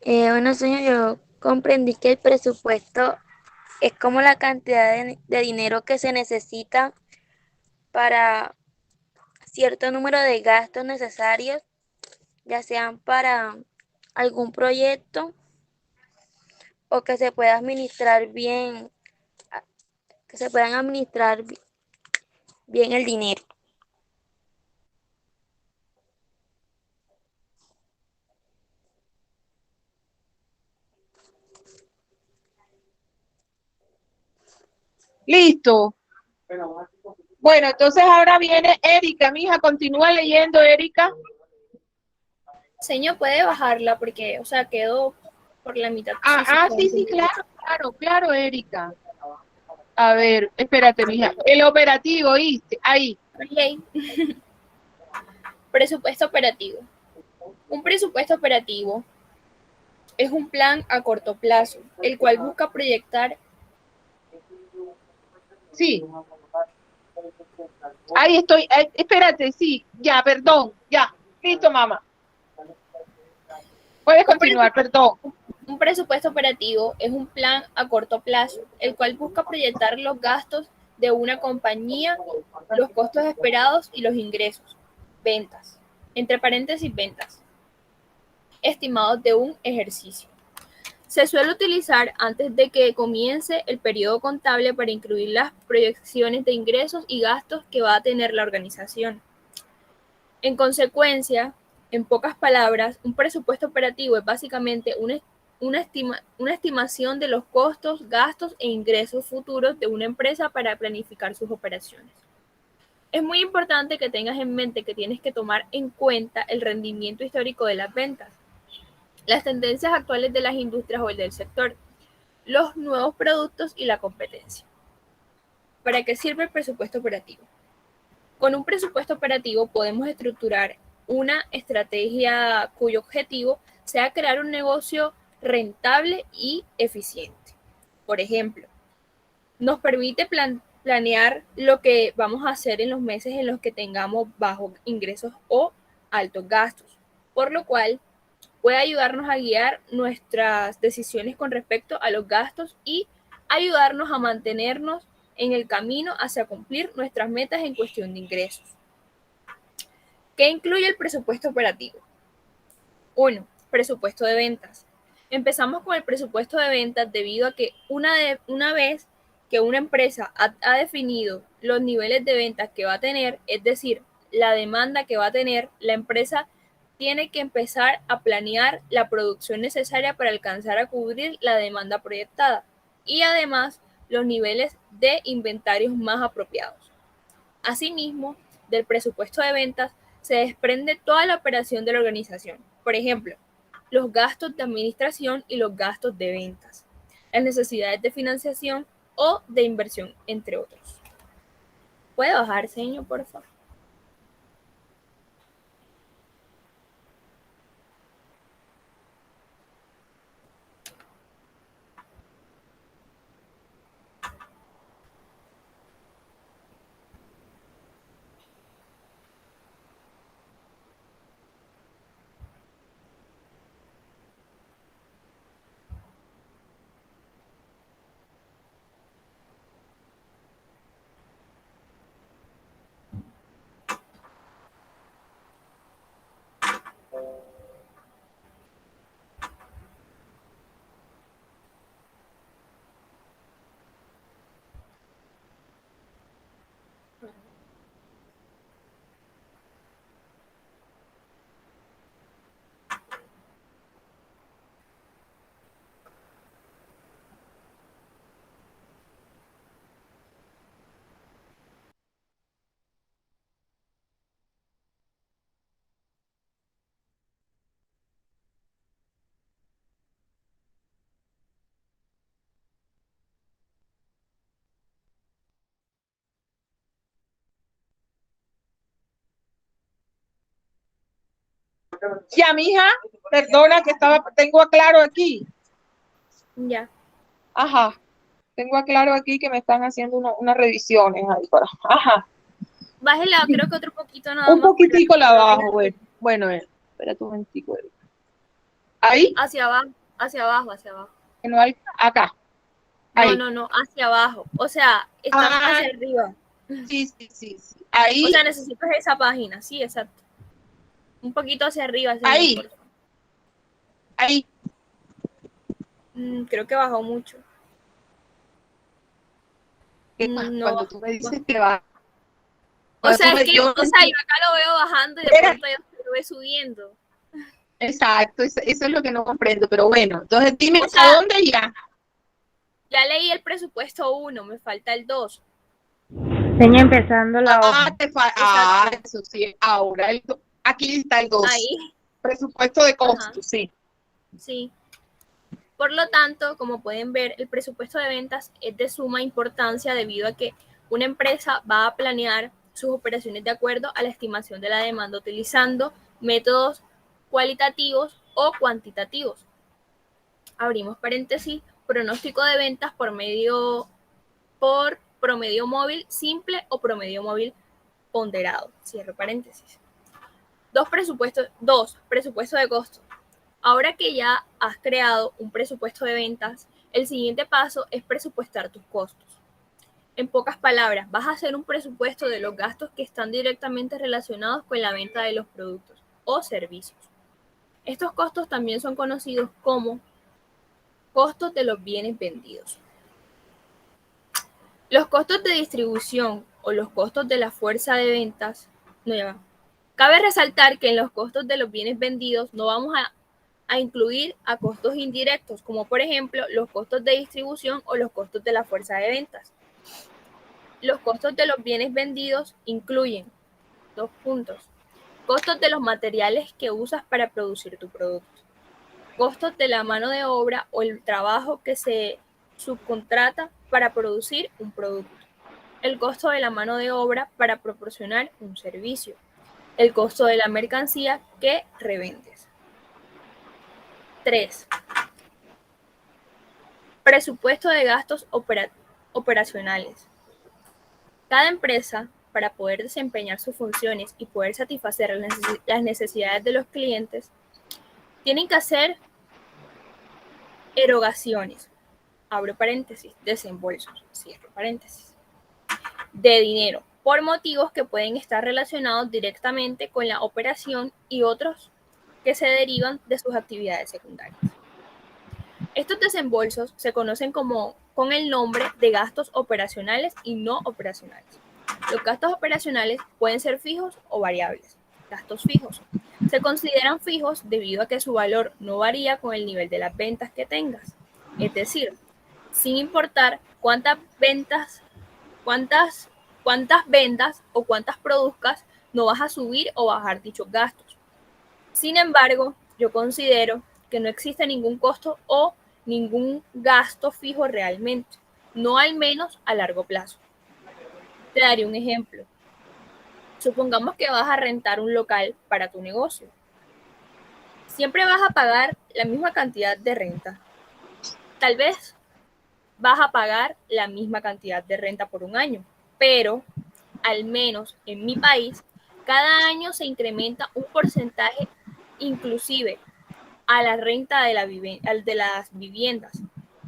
Bueno, señor, yo comprendí que el presupuesto es como la cantidad de dinero que se necesita para cierto número de gastos necesarios, ya sean para algún proyecto o que se pueda administrar bien, a- que se puedan administrar bien el dinero. Listo. Bueno, entonces ahora viene Erika, mija, continúa leyendo, Erika. Señor, puede bajarla porque, o sea, quedó por la mitad. Sí, sí, puede Sí, continuar. claro, Erika. A ver, espérate, mija. El operativo, ¿oíste? Ahí. Ok. Presupuesto operativo. Un presupuesto operativo es un plan a corto plazo, el cual busca proyectar. Sí, ahí estoy. Espérate, sí, ya, perdón, ya. Listo, mamá. Puedes Un, presu- continuar, perdón. un presupuesto operativo es un plan a corto plazo, el cual busca proyectar los gastos de una compañía, los costos esperados y los ingresos, ventas, entre paréntesis ventas, estimados de un ejercicio. Se suele utilizar antes de que comience el periodo contable para incluir las proyecciones de ingresos y gastos que va a tener la organización. En consecuencia, en pocas palabras, un presupuesto operativo es básicamente una estimación de los costos, gastos e ingresos futuros de una empresa para planificar sus operaciones. Es muy importante que tengas en mente que tienes que tomar en cuenta el rendimiento histórico de las ventas, las tendencias actuales de las industrias o el del sector, los nuevos productos y la competencia. ¿Para qué sirve el presupuesto operativo? Con un presupuesto operativo podemos estructurar una estrategia cuyo objetivo sea crear un negocio rentable y eficiente. Por ejemplo, nos permite planear lo que vamos a hacer en los meses en los que tengamos bajos ingresos o altos gastos, por lo cual puede ayudarnos a guiar nuestras decisiones con respecto a los gastos y ayudarnos a mantenernos en el camino hacia cumplir nuestras metas en cuestión de ingresos. ¿Qué incluye el presupuesto operativo? 1. Presupuesto de ventas. Empezamos con el presupuesto de ventas debido a que una vez que una empresa ha definido los niveles de ventas que va a tener, es decir, la demanda que va a tener, la empresa tiene que empezar a planear la producción necesaria para alcanzar a cubrir la demanda proyectada y además los niveles de inventarios más apropiados. Asimismo, del presupuesto de ventas se desprende toda la operación de la organización. Por ejemplo, los gastos de administración y los gastos de ventas, las necesidades de financiación o de inversión, entre otros. ¿Puede bajar, señor, por favor? Ya, mija, perdona que tengo claro aquí. Ya. Ajá. Tengo a claro aquí que me están haciendo unas revisiones ahí para. Ajá. Bájela, creo que otro poquito nada Un más poquitico la para que abajo, la bueno. Bueno, espérate un momentico. Ahí, hacia abajo, hacia abajo, hacia abajo. que no acá, No, ahí. no, no, hacia abajo. O sea, están Ah, hacia arriba. sí, sí, sí, sí. O sea, Ahí, necesitas esa página, sí, exacto. Un poquito hacia arriba, señor, ahí, por favor. ahí. Creo que bajó mucho. ¿Qué pasa? No Cuando bajó. tú me dices que va, O cuando tú sea, es me, que, yo, o sea, yo acá lo veo bajando y de espera, pronto ya se lo ve subiendo. exacto, eso es lo que no comprendo, pero bueno, entonces dime O a sea, dónde ya. ya leí el presupuesto 1, me falta el 2. Estoy empezando la hoja. Exacto. Eso sí, ahora aquí está el 2, Ahí, presupuesto de ajá, costos, sí. sí. Por lo tanto, como pueden ver, el presupuesto de ventas es de suma importancia debido a que una empresa va a planear sus operaciones de acuerdo a la estimación de la demanda utilizando métodos cualitativos o cuantitativos. Abrimos paréntesis, pronóstico de ventas por promedio móvil simple o promedio móvil ponderado. Cierro paréntesis. Dos, presupuesto de costos. Ahora que ya has creado un presupuesto de ventas, el siguiente paso es presupuestar tus costos. En pocas palabras, vas a hacer un presupuesto de los gastos que están directamente relacionados con la venta de los productos o servicios. Estos costos también son conocidos como costos de los bienes vendidos. Los costos de distribución o los costos de la fuerza de ventas, no ya va. Cabe resaltar que en los costos de los bienes vendidos no vamos a incluir a costos indirectos, como por ejemplo los costos de distribución o los costos de la fuerza de ventas. Los costos de los bienes vendidos incluyen dos puntos. Costos de los materiales que usas para producir tu producto. Costos de la mano de obra o el trabajo que se subcontrata para producir un producto. El costo de la mano de obra para proporcionar un servicio. El costo de la mercancía que revendes. 3. Presupuesto de gastos operacionales. Cada empresa, para poder desempeñar sus funciones y poder satisfacer las necesidades de los clientes, tienen que hacer erogaciones, abro paréntesis, desembolsos, cierro paréntesis, de dinero, por motivos que pueden estar relacionados directamente con la operación y otros que se derivan de sus actividades secundarias. Estos desembolsos se conocen con el nombre de gastos operacionales y no operacionales. Los gastos operacionales pueden ser fijos o variables. Gastos fijos. Se consideran fijos debido a que su valor no varía con el nivel de las ventas que tengas. Es decir, sin importar cuántas ventas o cuántas produzcas, no vas a subir o bajar dichos gastos. Sin embargo, yo considero que no existe ningún costo o ningún gasto fijo realmente, no al menos a largo plazo. Te daré un ejemplo. Supongamos que vas a rentar un local para tu negocio. Siempre vas a pagar la misma cantidad de renta. Tal vez vas a pagar la misma cantidad de renta por un año, pero al menos en mi país, cada año se incrementa un porcentaje inclusive a la renta de las viviendas.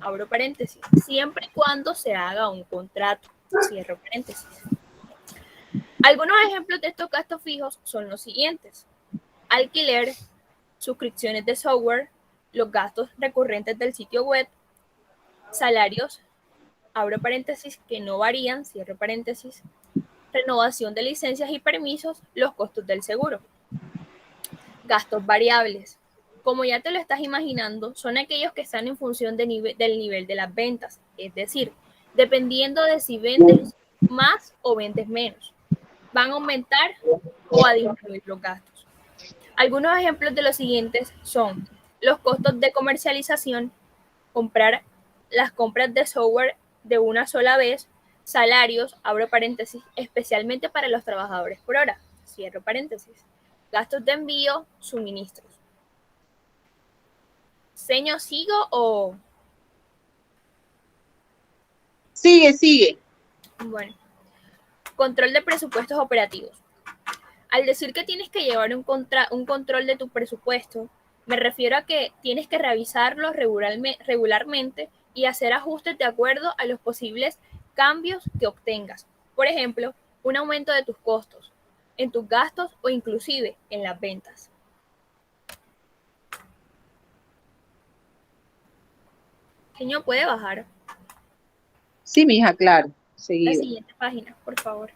Abro paréntesis, siempre y cuando se haga un contrato. Cierro paréntesis. Algunos ejemplos de estos gastos fijos son los siguientes: alquiler, suscripciones de software, los gastos recurrentes del sitio web, salarios, abro paréntesis, que no varían, cierro paréntesis, renovación de licencias y permisos, los costos del seguro. Gastos variables. Como ya te lo estás imaginando, son aquellos que están en función del nivel de las ventas, es decir, dependiendo de si vendes más o vendes menos, van a aumentar o a disminuir los gastos. Algunos ejemplos de los siguientes son los costos de comercialización, comprar las compras de software de una sola vez, salarios, abro paréntesis, especialmente para los trabajadores por hora, cierro paréntesis, gastos de envío, suministros. ¿Seño sigo o Sigue. Bueno, control de presupuestos operativos. Al decir que tienes que llevar un control de tu presupuesto, me refiero a que tienes que revisarlo regularmente y hacer ajustes de acuerdo a los posibles cambios que obtengas. Por ejemplo, un aumento de tus costos, en tus gastos o inclusive en las ventas. Señor, ¿puede bajar? Sí, mija, claro. La Seguido. siguiente página, por favor.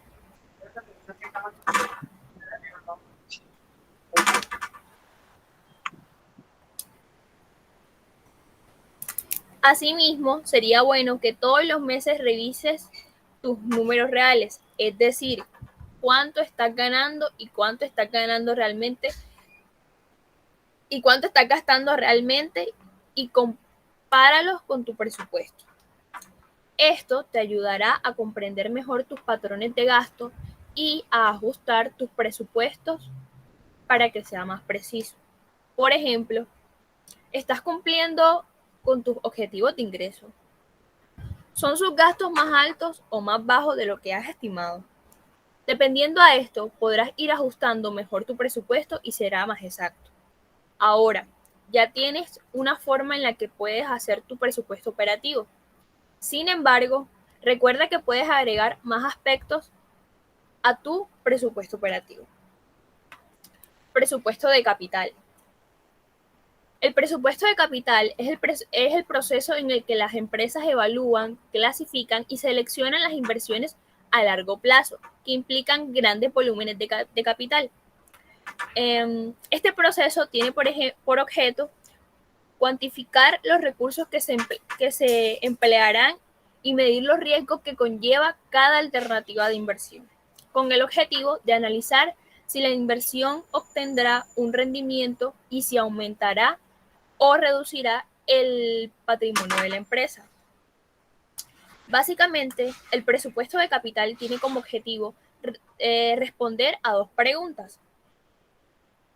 Asimismo, sería bueno que todos los meses revises tus números reales, es decir, cuánto estás ganando y cuánto estás ganando realmente y cuánto estás gastando realmente y compáralos con tu presupuesto. Esto te ayudará a comprender mejor tus patrones de gasto y a ajustar tus presupuestos para que sea más preciso. Por ejemplo, ¿estás cumpliendo con tus objetivos de ingreso? ¿Son sus gastos más altos o más bajos de lo que has estimado? Dependiendo a esto, podrás ir ajustando mejor tu presupuesto y será más exacto. Ahora, ya tienes una forma en la que puedes hacer tu presupuesto operativo. Sin embargo, recuerda que puedes agregar más aspectos a tu presupuesto operativo. Presupuesto de capital. El presupuesto de capital es el proceso en el que las empresas evalúan, clasifican y seleccionan las inversiones a largo plazo, que implican grandes volúmenes de capital. Este proceso tiene por objeto cuantificar los recursos que se emplearán y medir los riesgos que conlleva cada alternativa de inversión, con el objetivo de analizar si la inversión obtendrá un rendimiento y si aumentará o reducirá el patrimonio de la empresa. Básicamente, el presupuesto de capital tiene como objetivo responder a dos preguntas.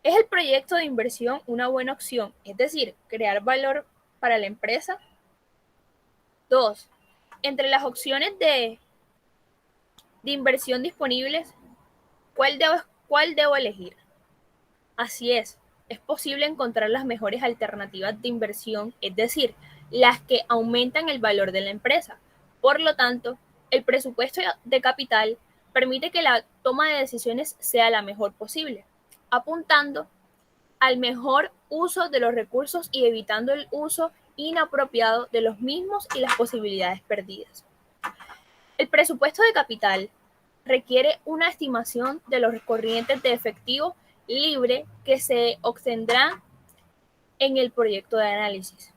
¿Es el proyecto de inversión una buena opción? Es decir, crear valor para la empresa. 2. Entre las opciones de inversión disponibles, ¿cuál debo elegir? Así es posible encontrar las mejores alternativas de inversión, es decir, las que aumentan el valor de la empresa. Por lo tanto, el presupuesto de capital permite que la toma de decisiones sea la mejor posible, apuntando al mejor uso de los recursos y evitando el uso inapropiado de los mismos y las posibilidades perdidas. El presupuesto de capital requiere una estimación de los corrientes de efectivo libre que se obtendrán en el proyecto de análisis.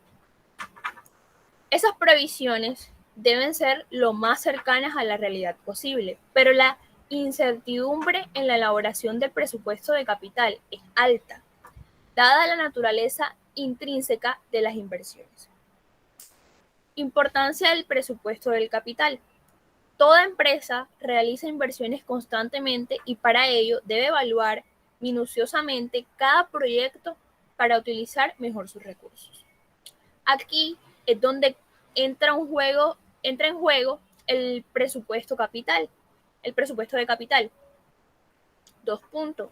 Esas previsiones deben ser lo más cercanas a la realidad posible, pero la incertidumbre en la elaboración del presupuesto de capital es alta, dada la naturaleza intrínseca de las inversiones. Importancia del presupuesto del capital. Toda empresa realiza inversiones constantemente y para ello debe evaluar minuciosamente cada proyecto para utilizar mejor sus recursos. Aquí es donde entra en juego el presupuesto capital, el presupuesto de capital. 2 puntos.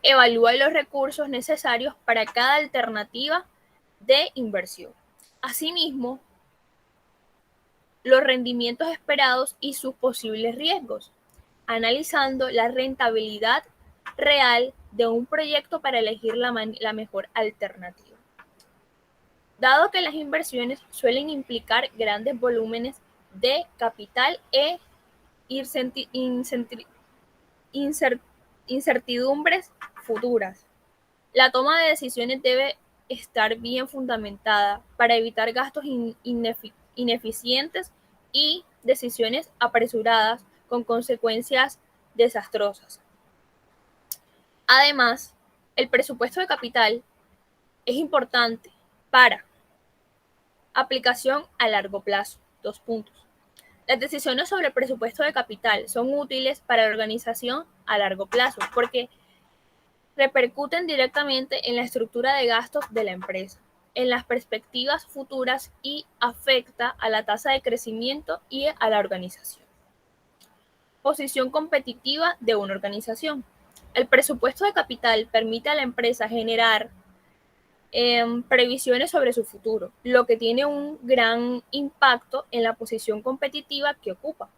Evalúa los recursos necesarios para cada alternativa de inversión. Asimismo, los rendimientos esperados y sus posibles riesgos, analizando la rentabilidad real de un proyecto para elegir la mejor alternativa. Dado que las inversiones suelen implicar grandes volúmenes de capital e incertidumbres futuras, la toma de decisiones debe estar bien fundamentada para evitar gastos ineficientes y decisiones apresuradas con consecuencias desastrosas. Además, el presupuesto de capital es importante para aplicación a largo plazo. 2 puntos. Las decisiones sobre el presupuesto de capital son útiles para la organización a largo plazo porque repercuten directamente en la estructura de gastos de la empresa. en las perspectivas futuras y afecta a la tasa de crecimiento y a la organización. Posición competitiva de una organización. El presupuesto de capital permite a la empresa generar previsiones sobre su futuro, lo que tiene un gran impacto en la posición competitiva que ocupa.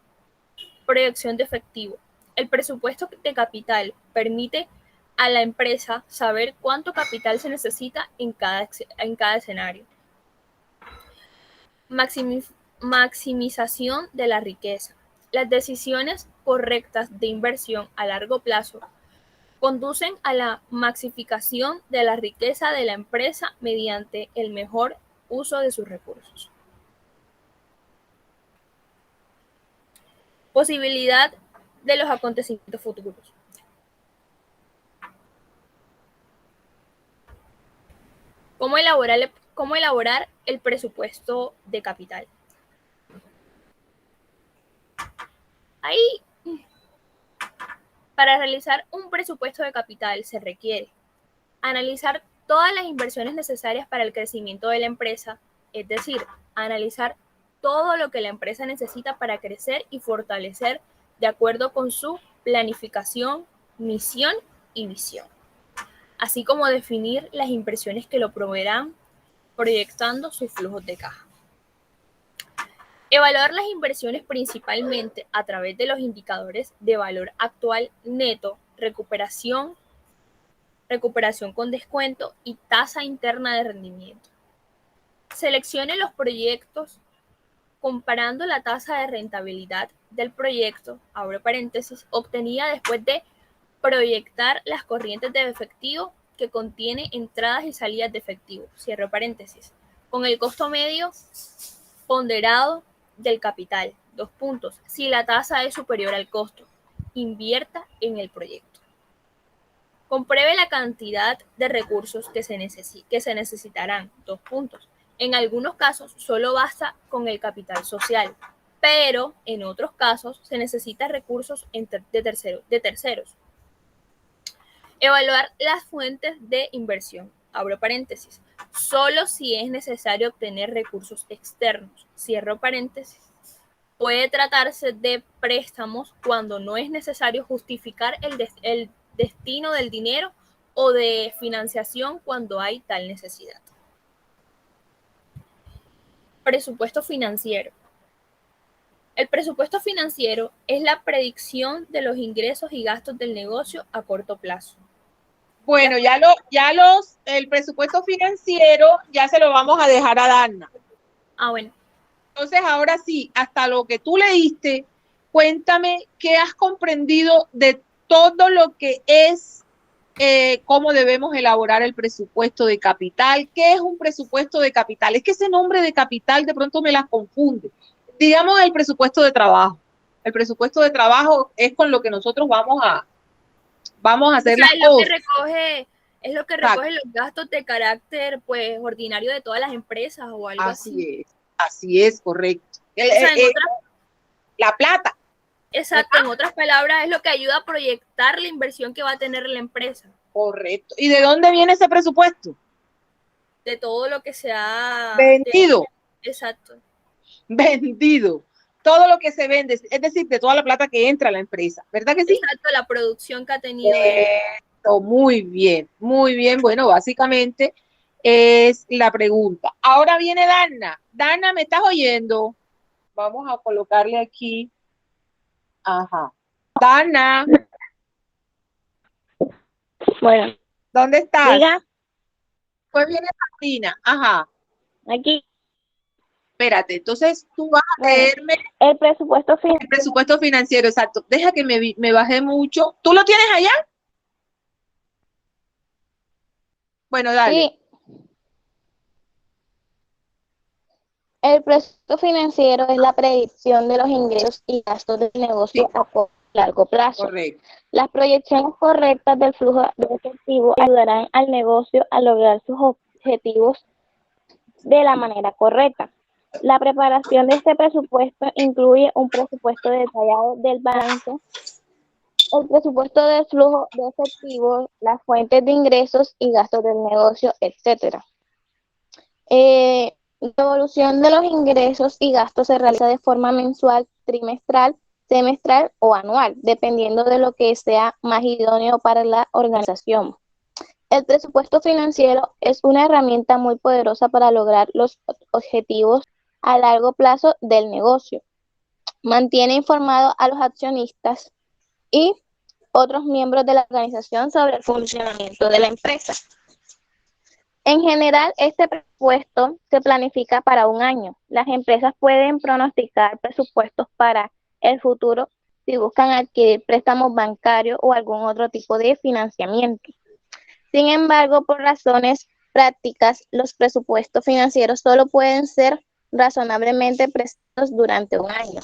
Proyección de efectivo. El presupuesto de capital permite a la empresa saber cuánto capital se necesita en cada escenario. Maximización de la riqueza. Las decisiones correctas de inversión a largo plazo conducen a la maximización de la riqueza de la empresa mediante el mejor uso de sus recursos. Posibilidad de los acontecimientos futuros. ¿Cómo elaborar el presupuesto de capital? Ahí, para realizar un presupuesto de capital se requiere analizar todas las inversiones necesarias para el crecimiento de la empresa, es decir, analizar todo lo que la empresa necesita para crecer y fortalecer de acuerdo con su planificación, misión y visión, así como definir las inversiones que lo proveerán, proyectando sus flujos de caja. Evaluar las inversiones principalmente a través de los indicadores de valor actual neto, recuperación con descuento y tasa interna de rendimiento. Seleccione los proyectos comparando la tasa de rentabilidad del proyecto, abro paréntesis, obtenida después de proyectar las corrientes de efectivo que contiene entradas y salidas de efectivo, cierro paréntesis, con el costo medio ponderado del capital, si la tasa es superior al costo, invierta en el proyecto. Compruebe la cantidad de recursos que se necesitarán, En algunos casos solo basta con el capital social, pero en otros casos se necesitan recursos de terceros. Evaluar las fuentes de inversión, abro paréntesis, solo si es necesario obtener recursos externos, cierro paréntesis. Puede tratarse de préstamos cuando no es necesario justificar el destino del dinero o de financiación cuando hay tal necesidad. Presupuesto financiero. El presupuesto financiero es la predicción de los ingresos y gastos del negocio a corto plazo. Bueno, el presupuesto financiero ya se lo vamos a dejar a Dana. Bueno. Entonces, ahora sí, hasta lo que tú leíste, cuéntame qué has comprendido de todo lo que es cómo debemos elaborar el presupuesto de capital. ¿Qué es un presupuesto de capital? Es que ese nombre de capital de pronto me las confunde. Digamos el presupuesto de trabajo. El presupuesto de trabajo es con lo que nosotros vamos a hacer las cosas. Es lo que recoge los gastos de carácter pues ordinario de todas las empresas o algo así. Así es, correcto. La plata. Exacto, en otras palabras, es lo que ayuda a proyectar la inversión que va a tener la empresa. Correcto. ¿Y de dónde viene ese presupuesto? De todo lo que se ha vendido. Exacto. Vendido. Todo lo que se vende, es decir, de toda la plata que entra a la empresa, ¿verdad que sí? Exacto, la producción que ha tenido. Muy bien, muy bien. Bueno, básicamente es la pregunta. Ahora viene Dana. Dana, ¿me estás oyendo? Vamos a colocarle aquí. Ajá. Dana. Bueno. ¿Dónde estás? Diga. Pues viene Martina. Ajá. Aquí. Espérate, entonces tú vas a leerme el presupuesto financiero. El presupuesto financiero, exacto. Deja que me bajé mucho. ¿Tú lo tienes allá? Bueno, dale. Sí. El presupuesto financiero es la predicción de los ingresos y gastos del negocio a largo plazo. Correcto. Las proyecciones correctas del flujo de efectivo ayudarán al negocio a lograr sus objetivos de la manera correcta. La preparación de este presupuesto incluye un presupuesto detallado del balance, el presupuesto de flujo de efectivo, las fuentes de ingresos y gastos del negocio, etc. La evolución de los ingresos y gastos se realiza de forma mensual, trimestral, semestral o anual, dependiendo de lo que sea más idóneo para la organización. El presupuesto financiero es una herramienta muy poderosa para lograr los objetivos a largo plazo del negocio. Mantiene informado a los accionistas y otros miembros de la organización sobre el funcionamiento de la empresa. En general, este presupuesto se planifica para un año. Las empresas pueden pronosticar presupuestos para el futuro si buscan adquirir préstamos bancarios o algún otro tipo de financiamiento. Sin embargo, por razones prácticas, los presupuestos financieros solo pueden ser razonablemente prestados durante un año.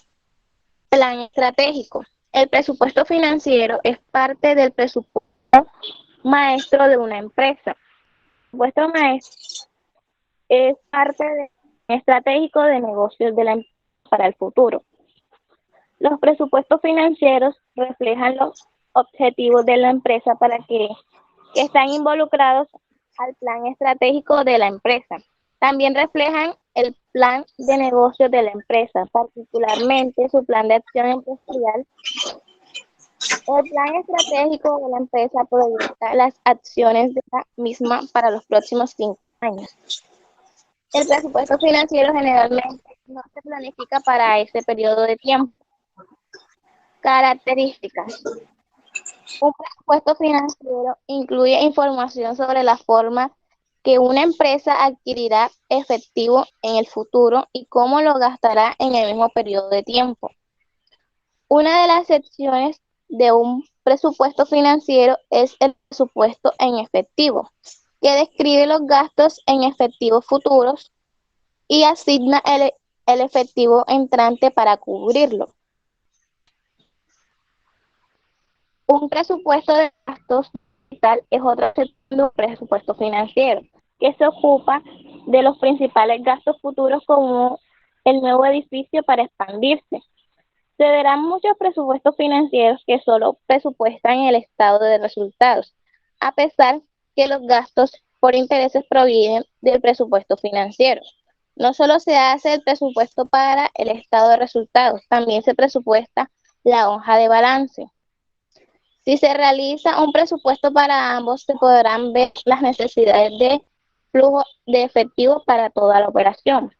Plan estratégico. El presupuesto financiero es parte del presupuesto maestro de una empresa. El presupuesto maestro es parte del plan estratégico de negocios de la empresa para el futuro. Los presupuestos financieros reflejan los objetivos de la empresa para que están involucrados al plan estratégico de la empresa. También reflejan el plan de negocios de la empresa, particularmente su plan de acción empresarial. El plan estratégico de la empresa proyecta las acciones de la misma para los próximos 5 años. El presupuesto financiero generalmente no se planifica para ese periodo de tiempo. Características. Un presupuesto financiero incluye información sobre la forma que una empresa adquirirá efectivo en el futuro y cómo lo gastará en el mismo periodo de tiempo. Una de las secciones de un presupuesto financiero es el presupuesto en efectivo, que describe los gastos en efectivo futuros y asigna el efectivo entrante para cubrirlo. Un presupuesto de gastos digital es otra sección de un presupuesto financiero, que se ocupa de los principales gastos futuros como el nuevo edificio para expandirse. Se verán muchos presupuestos financieros que solo presupuestan el estado de resultados, a pesar que los gastos por intereses provienen del presupuesto financiero. No solo se hace el presupuesto para el estado de resultados, también se presupuesta la hoja de balance. Si se realiza un presupuesto para ambos, se podrán ver las necesidades de flujo de efectivo para toda la operación.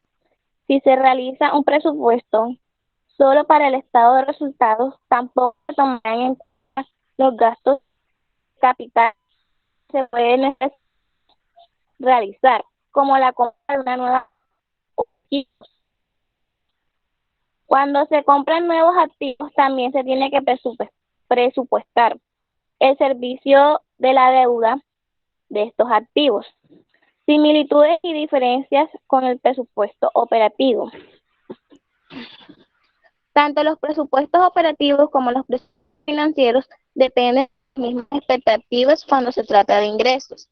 Si se realiza un presupuesto solo para el estado de resultados, tampoco se tomarán en cuenta los gastos de capital que se pueden realizar, como la compra de una nueva equipos. Cuando se compran nuevos activos, también se tiene que presupuestar el servicio de la deuda de estos activos. Similitudes y diferencias con el presupuesto operativo. Tanto los presupuestos operativos como los presupuestos financieros dependen de las mismas expectativas cuando se trata de ingresos.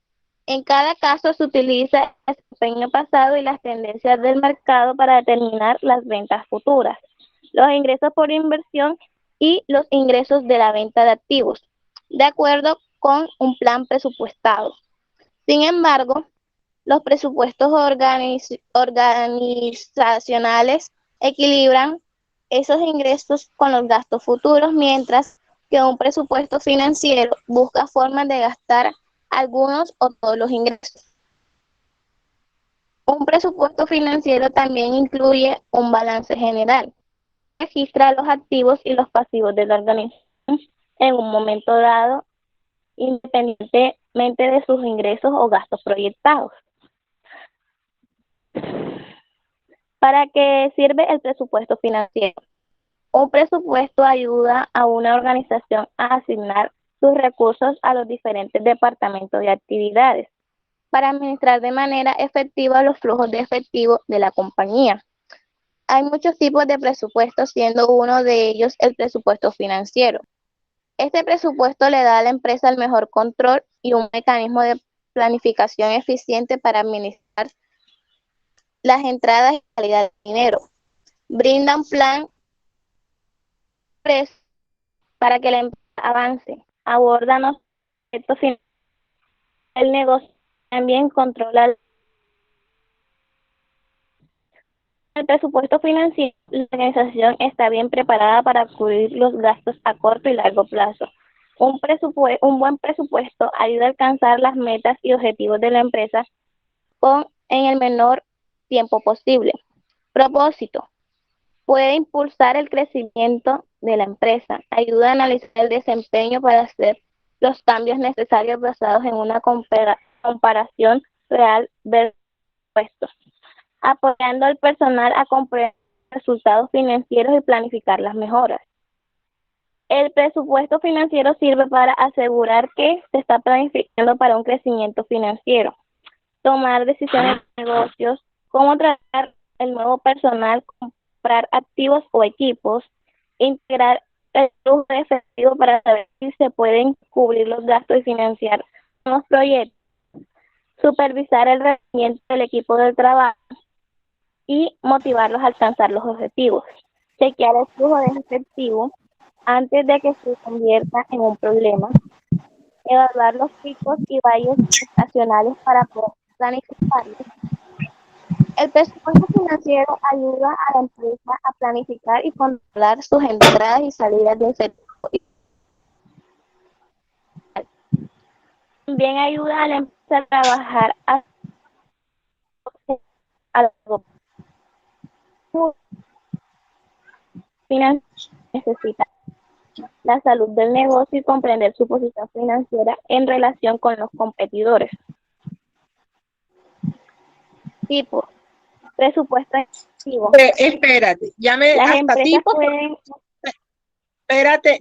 En cada caso se utiliza el desempeño pasado y las tendencias del mercado para determinar las ventas futuras, los ingresos por inversión y los ingresos de la venta de activos, de acuerdo con un plan presupuestado. Sin embargo, los presupuestos organizacionales equilibran esos ingresos con los gastos futuros, mientras que un presupuesto financiero busca formas de gastar algunos o todos los ingresos. Un presupuesto financiero también incluye un balance general. Registra los activos y los pasivos de la organización en un momento dado, independientemente de sus ingresos o gastos proyectados. ¿Para qué sirve el presupuesto financiero? Un presupuesto ayuda a una organización a asignar sus recursos a los diferentes departamentos y actividades para administrar de manera efectiva los flujos de efectivo de la compañía. Hay muchos tipos de presupuestos, siendo uno de ellos el presupuesto financiero. Este presupuesto le da a la empresa el mejor control y un mecanismo de planificación eficiente para administrar las entradas y calidad de dinero. Brinda un plan para que la empresa avance. Aborda los aspectos financieros del negocio. También controla el presupuesto financiero, la organización está bien preparada para cubrir los gastos a corto y largo plazo. Un buen presupuesto ayuda a alcanzar las metas y objetivos de la empresa en el menor tiempo posible. Propósito. Puede impulsar el crecimiento de la empresa, ayuda a analizar el desempeño para hacer los cambios necesarios basados en una comparación real de puestos, apoyando al personal a comprender resultados financieros y planificar las mejoras. El presupuesto financiero sirve para asegurar que se está planificando para un crecimiento financiero, tomar decisiones de negocios, cómo tratar el nuevo personal, comprar activos o equipos, integrar el flujo de efectivo para saber si se pueden cubrir los gastos y financiar nuevos proyectos, supervisar el rendimiento del equipo de trabajo y motivarlos a alcanzar los objetivos, chequear el flujo de efectivo antes de que se convierta en un problema, evaluar los picos y valles estacionales para poder planificarlos. El presupuesto financiero ayuda a la empresa a planificar y controlar sus entradas y salidas de efectivo. También ayuda a la empresa a trabajar a largo plazo. Necesita la salud del negocio y comprender su posición financiera en relación con los competidores. Tipo, presupuesto efectivo. Espérate, llame Las hasta empresas tipo. pueden...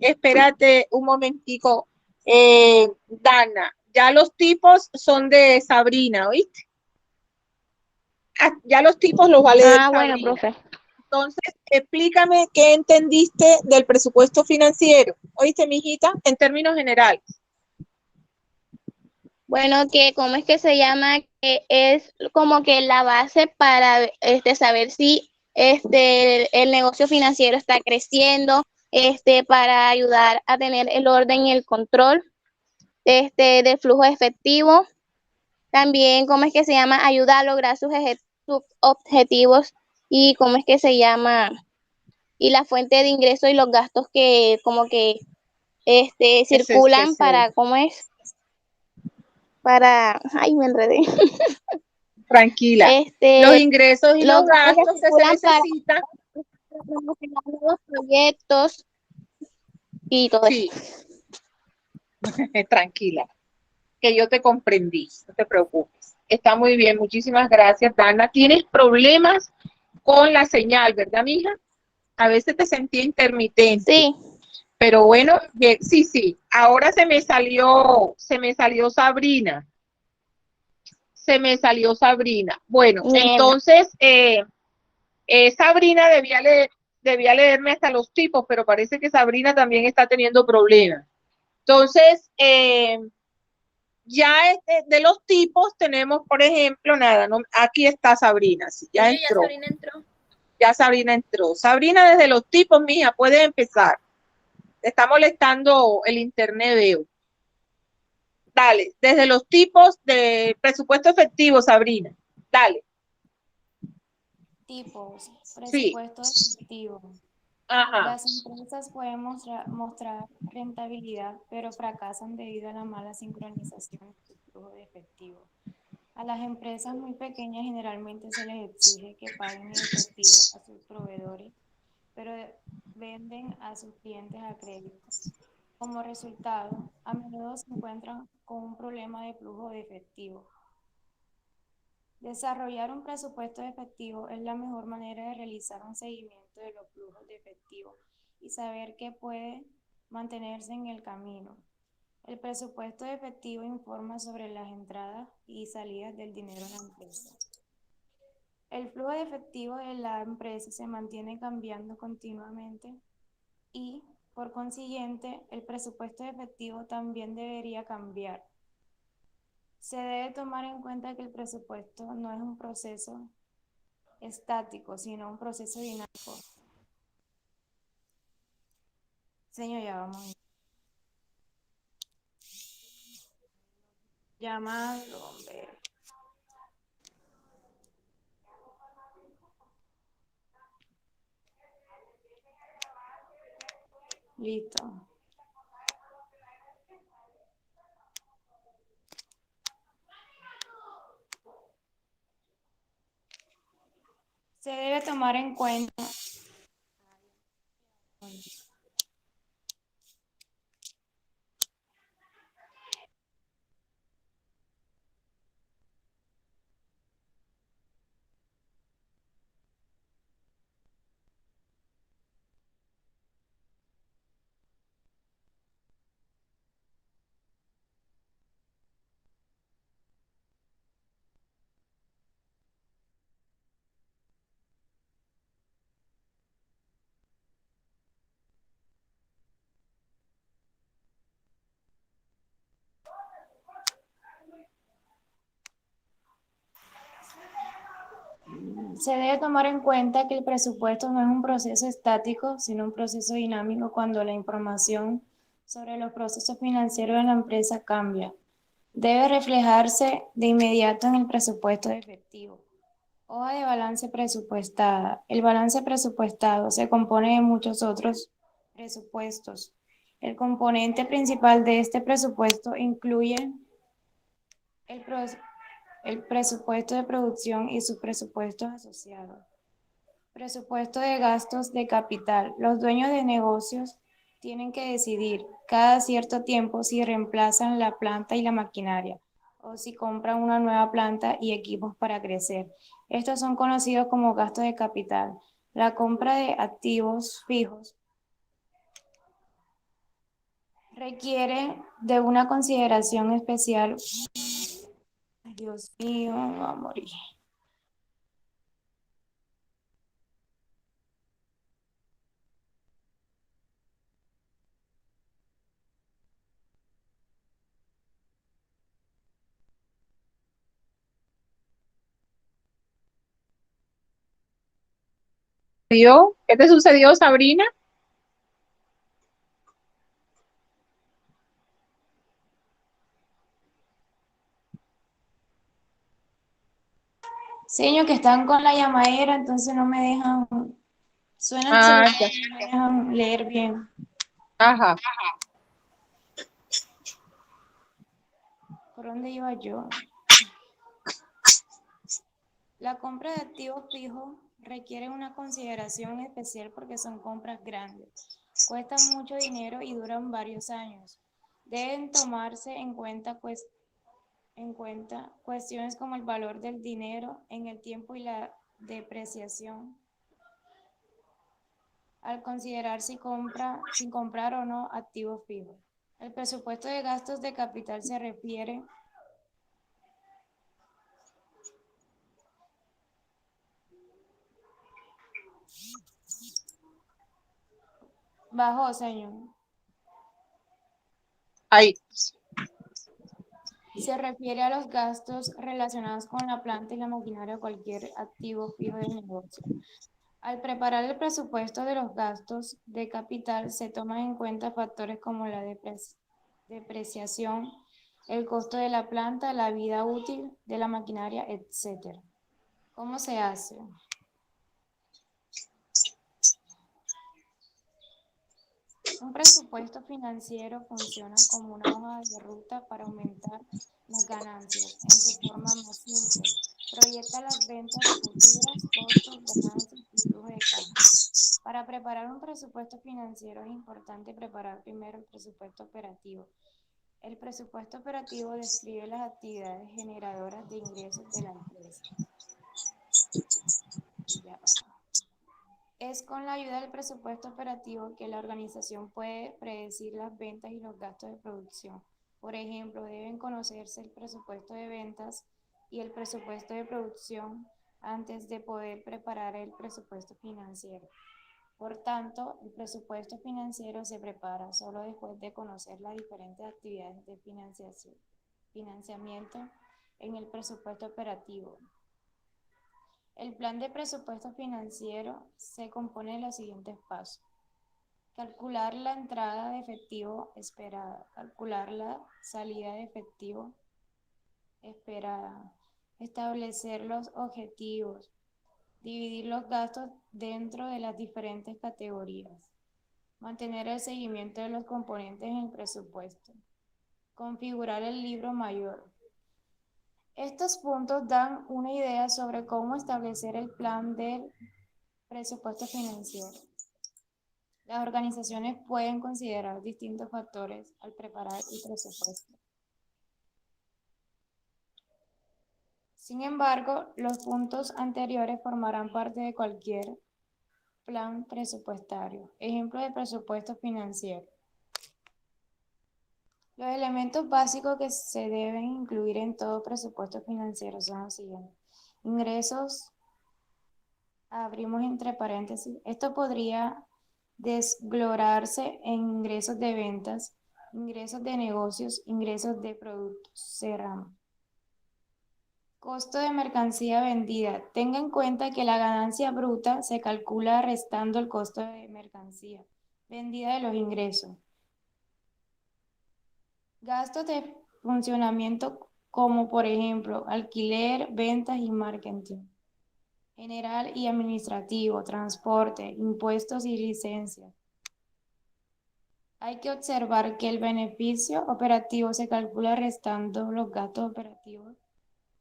Espérate un momentico. Dana, ya los tipos son de Sabrina, ¿oíste? Ya los tipos los va a leer bueno, Sabrina. profe. Entonces, explícame qué entendiste del presupuesto financiero. ¿Oíste, mijita? En términos generales. Bueno, que cómo es que se llama, que es como que la base para saber si el negocio financiero está creciendo, para ayudar a tener el orden y el control del flujo de efectivo. También cómo es que se llama, ayuda a lograr sus objetivos y cómo es que se llama, y la fuente de ingresos y los gastos que como que circulan para, ¿cómo es? Ay, me enredé. Tranquila. Los ingresos y los gastos que se necesitan. Para promocionar nuevos proyectos y todo sí. Tranquila, que yo te comprendí, no te preocupes. Está muy bien, muchísimas gracias, Dana. ¿Tienes problemas con la señal, verdad, mija? A veces te sentía intermitente. Sí. Pero bueno, bien, sí. Ahora se me salió Sabrina. Bueno, entonces Sabrina debía leerme hasta los tipos, pero parece que Sabrina también está teniendo problemas. Entonces, ya de los tipos tenemos, por ejemplo, aquí está Sabrina. Sí, ya entró. Ya Sabrina entró. Sabrina, desde los tipos, mija, puedes empezar. Te está molestando el internet, veo. Dale, desde los tipos de presupuesto efectivo, Sabrina. Dale. Tipos, presupuesto efectivo. Ajá. Las empresas pueden mostrar rentabilidad, pero fracasan debido a la mala sincronización del flujo de efectivo. A las empresas muy pequeñas generalmente se les exige que paguen en efectivo a sus proveedores, pero venden a sus clientes a crédito. Como resultado, a menudo se encuentran con un problema de flujo de efectivo. Desarrollar un presupuesto de efectivo es la mejor manera de realizar un seguimiento de los flujos de efectivo y saber qué puede mantenerse en el camino. El presupuesto de efectivo informa sobre las entradas y salidas del dinero en la empresa. El flujo de efectivo de la empresa se mantiene cambiando continuamente y, por consiguiente, el presupuesto de efectivo también debería cambiar. Se debe tomar en cuenta que el presupuesto no es un proceso estático, sino un proceso dinámico. Señor, ya vamos. Llamado, hombre. Listo. Se debe tomar en cuenta. Se debe tomar en cuenta que el presupuesto no es un proceso estático, sino un proceso dinámico cuando la información sobre los procesos financieros de la empresa cambia. Debe reflejarse de inmediato en el presupuesto de efectivo. Hoja de balance presupuestada. El balance presupuestado se compone de muchos otros presupuestos. El componente principal de este presupuesto incluye el, el presupuesto de producción y sus presupuestos asociados. Presupuesto de gastos de capital. Los dueños de negocios tienen que decidir cada cierto tiempo si reemplazan la planta y la maquinaria o si compran una nueva planta y equipos para crecer. Estos son conocidos como gastos de capital. La compra de activos fijos requiere de una consideración especial. Ay, Dios mío, me voy a morir. ¿Qué te sucedió, Sabrina? Señor, que están con la llamadera, entonces no me dejan, suena el Ah, celular, ya. no me dejan leer bien. Ajá. ¿Por dónde iba yo? La compra de activos fijos requiere una consideración especial porque son compras grandes, cuestan mucho dinero y duran varios años. Deben tomarse en cuenta cuestiones como el valor del dinero en el tiempo y la depreciación al considerar si comprar o no activos fijos. El presupuesto de gastos de capital se refiere bajo, señor. Ahí. Se refiere a los gastos relacionados con la planta y la maquinaria o cualquier activo fijo del negocio. Al preparar el presupuesto de los gastos de capital se toman en cuenta factores como la depreciación, el costo de la planta, la vida útil de la maquinaria, etc. ¿Cómo se hace? Un presupuesto financiero funciona como una hoja de ruta para aumentar las ganancias en su forma más simple. Proyecta las ventas futuras, costos, ganancias y flujo de caja. Para preparar un presupuesto financiero es importante preparar primero el presupuesto operativo. El presupuesto operativo describe las actividades generadoras de ingresos de la empresa. Ya. Es con la ayuda del presupuesto operativo que la organización puede predecir las ventas y los gastos de producción. Por ejemplo, deben conocerse el presupuesto de ventas y el presupuesto de producción antes de poder preparar el presupuesto financiero. Por tanto, el presupuesto financiero se prepara solo después de conocer las diferentes actividades de financiamiento en el presupuesto operativo. El plan de presupuesto financiero se compone de los siguientes pasos. Calcular la entrada de efectivo esperada, calcular la salida de efectivo esperada, establecer los objetivos, dividir los gastos dentro de las diferentes categorías, mantener el seguimiento de los componentes en el presupuesto, configurar el libro mayor. Estos puntos dan una idea sobre cómo establecer el plan del presupuesto financiero. Las organizaciones pueden considerar distintos factores al preparar el presupuesto. Sin embargo, los puntos anteriores formarán parte de cualquier plan presupuestario. Ejemplo de presupuesto financiero. Los elementos básicos que se deben incluir en todo presupuesto financiero son los siguientes. Ingresos, abrimos entre paréntesis. Esto podría desglosarse en ingresos de ventas, ingresos de negocios, ingresos de productos. Cerramos. Costo de mercancía vendida. Tenga en cuenta que la ganancia bruta se calcula restando el costo de mercancía vendida de los ingresos. Gastos de funcionamiento como por ejemplo alquiler, ventas y marketing. General y administrativo, transporte, impuestos y licencias. Hay que observar que el beneficio operativo se calcula restando los gastos operativos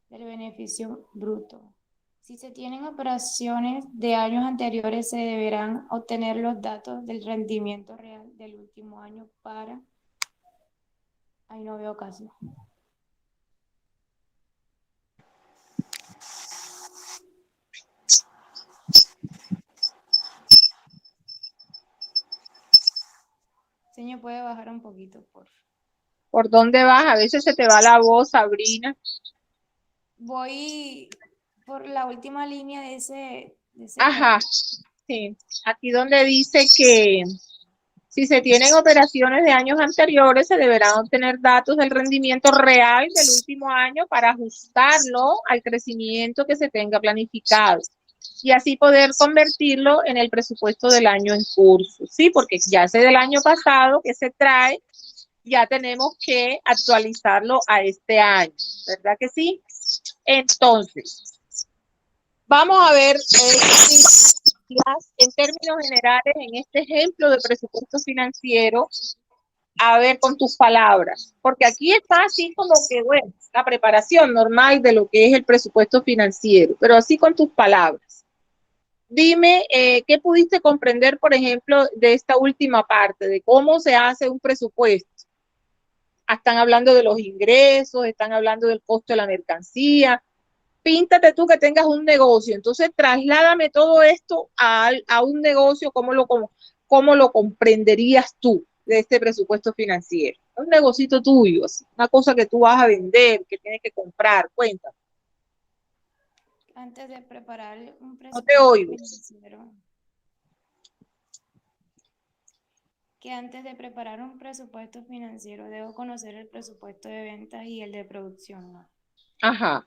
del beneficio bruto. Si se tienen operaciones de años anteriores, se deberán obtener los datos del rendimiento real del último año para... Ahí no veo caso. Señor, ¿puede bajar un poquito, por favor? ¿Por dónde vas? A veces se te va la voz, Sabrina. Voy por la última línea de ese Ajá, sí. Aquí donde dice que si se tienen operaciones de años anteriores, se deberán obtener datos del rendimiento real del último año para ajustarlo al crecimiento que se tenga planificado y así poder convertirlo en el presupuesto del año en curso, ¿sí? Porque ya sé del año pasado que se trae, ya tenemos que actualizarlo a este año, ¿verdad que sí? Entonces, vamos a ver en términos generales en este ejemplo de presupuesto financiero, a ver con tus palabras, porque aquí está así como que, bueno, la preparación normal de lo que es el presupuesto financiero, pero así con tus palabras. Dime, ¿qué pudiste comprender, por ejemplo, de esta última parte, de cómo se hace un presupuesto? Están hablando de los ingresos, están hablando del costo de la mercancía. Píntate tú que tengas un negocio, entonces trasládame todo esto a un negocio, ¿cómo lo comprenderías tú de este presupuesto financiero? Un negocito tuyo, una cosa que tú vas a vender, que tienes que comprar, cuéntame. Antes de preparar un No te oigo. financiero, que antes de preparar un presupuesto financiero debo conocer el presupuesto de ventas y el de producción, ¿no? Ajá.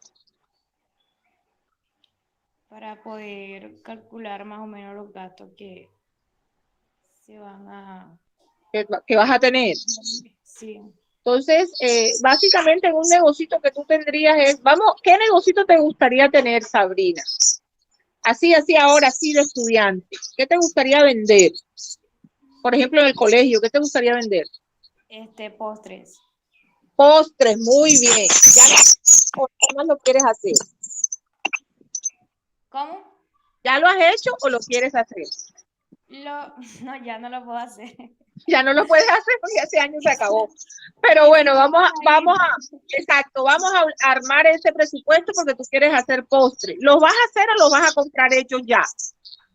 Para poder calcular más o menos los gastos que se van a... Que vas a tener. Sí. Entonces, básicamente en un negocito que tú tendrías es, vamos, ¿qué negocito te gustaría tener, Sabrina? Así ahora, así de estudiante. ¿Qué te gustaría vender? Por ejemplo, en el colegio, ¿qué te gustaría vender? Postres. Postres, muy bien. ¿Qué más lo quieres hacer? ¿Cómo? ¿Ya lo has hecho o lo quieres hacer? No, ya no lo puedo hacer. Ya no lo puedes hacer porque ese año se acabó. Pero bueno, vamos a armar ese presupuesto porque tú quieres hacer postre. ¿Los vas a hacer o los vas a comprar hechos ya?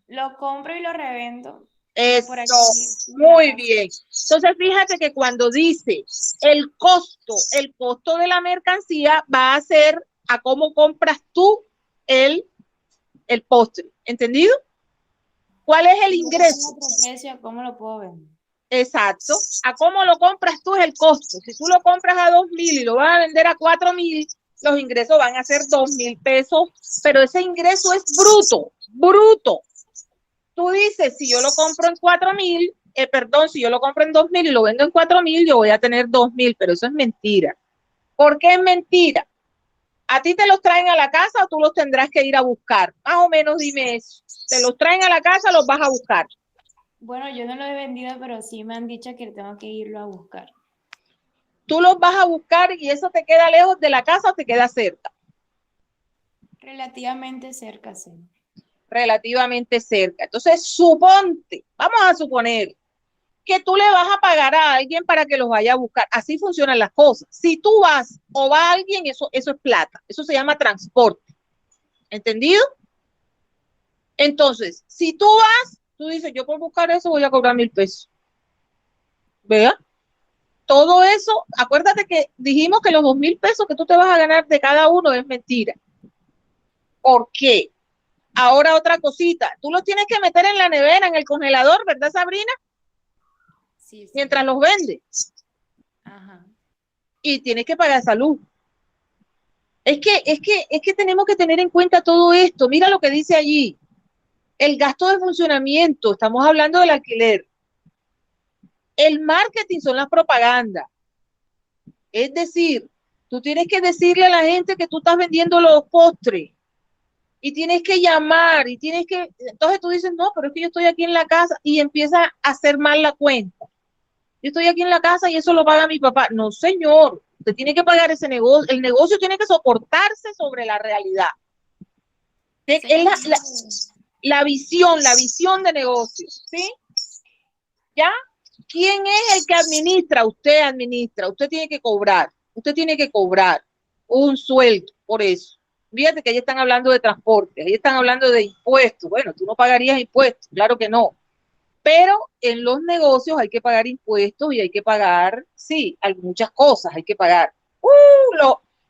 Lo compro y lo revendo. Eso, por aquí, muy bien. Entonces, fíjate que cuando dice el costo de la mercancía va a ser a cómo compras tú el postre. ¿Entendido? ¿Cuál es el ingreso? Precio, ¿cómo lo puedo vender? Exacto. A cómo lo compras tú es el costo. Si tú lo compras a 2,000 y lo vas a vender a 4,000, los ingresos van a ser 2,000 pesos, pero ese ingreso es bruto. Tú dices, si yo lo compro en 4,000, si yo lo compro en 2,000 y lo vendo en 4,000, yo voy a tener 2,000, pero eso es mentira. ¿Por qué es mentira? ¿A ti te los traen a la casa o tú los tendrás que ir a buscar? Más o menos dime eso. ¿Te los traen a la casa o los vas a buscar? Bueno, yo no lo he vendido, pero sí me han dicho que tengo que irlo a buscar. Tú los vas a buscar y eso te queda lejos de la casa o te queda cerca. Relativamente cerca, sí. Relativamente cerca. Entonces, suponte, vamos a suponer que tú le vas a pagar a alguien para que los vaya a buscar. Así funcionan las cosas. Si tú vas o va alguien, eso es plata. Eso se llama transporte. ¿Entendido? Entonces, si tú vas, tú dices, yo por buscar eso voy a cobrar 1.000 pesos. ¿Vea? Todo eso, acuérdate que dijimos que los 2.000 pesos que tú te vas a ganar de cada uno es mentira. ¿Por qué? Ahora otra cosita, tú los tienes que meter en la nevera, en el congelador, ¿verdad, Sabrina? Sí, sí. Mientras los vendes. Ajá. Y tienes que pagar salud. Es que tenemos que tener en cuenta todo esto. Mira lo que dice allí. El gasto de funcionamiento, estamos hablando del alquiler. El marketing son las propagandas. Es decir, tú tienes que decirle a la gente que tú estás vendiendo los postres. Y tienes que llamar, y tienes que, entonces tú dices, no, pero es que yo estoy aquí en la casa, y empieza a hacer mal la cuenta. Yo estoy aquí en la casa y eso lo paga mi papá. No, señor, usted tiene que pagar ese negocio, el negocio tiene que soportarse sobre la realidad. Es la visión de negocio, ¿sí? ¿Ya? ¿Quién es el que administra? Usted tiene que cobrar un sueldo por eso. Fíjate que ahí están hablando de transporte, ahí están hablando de impuestos. Bueno, tú no pagarías impuestos, claro que no. Pero en los negocios hay que pagar impuestos y hay que pagar, sí, muchas cosas hay que pagar.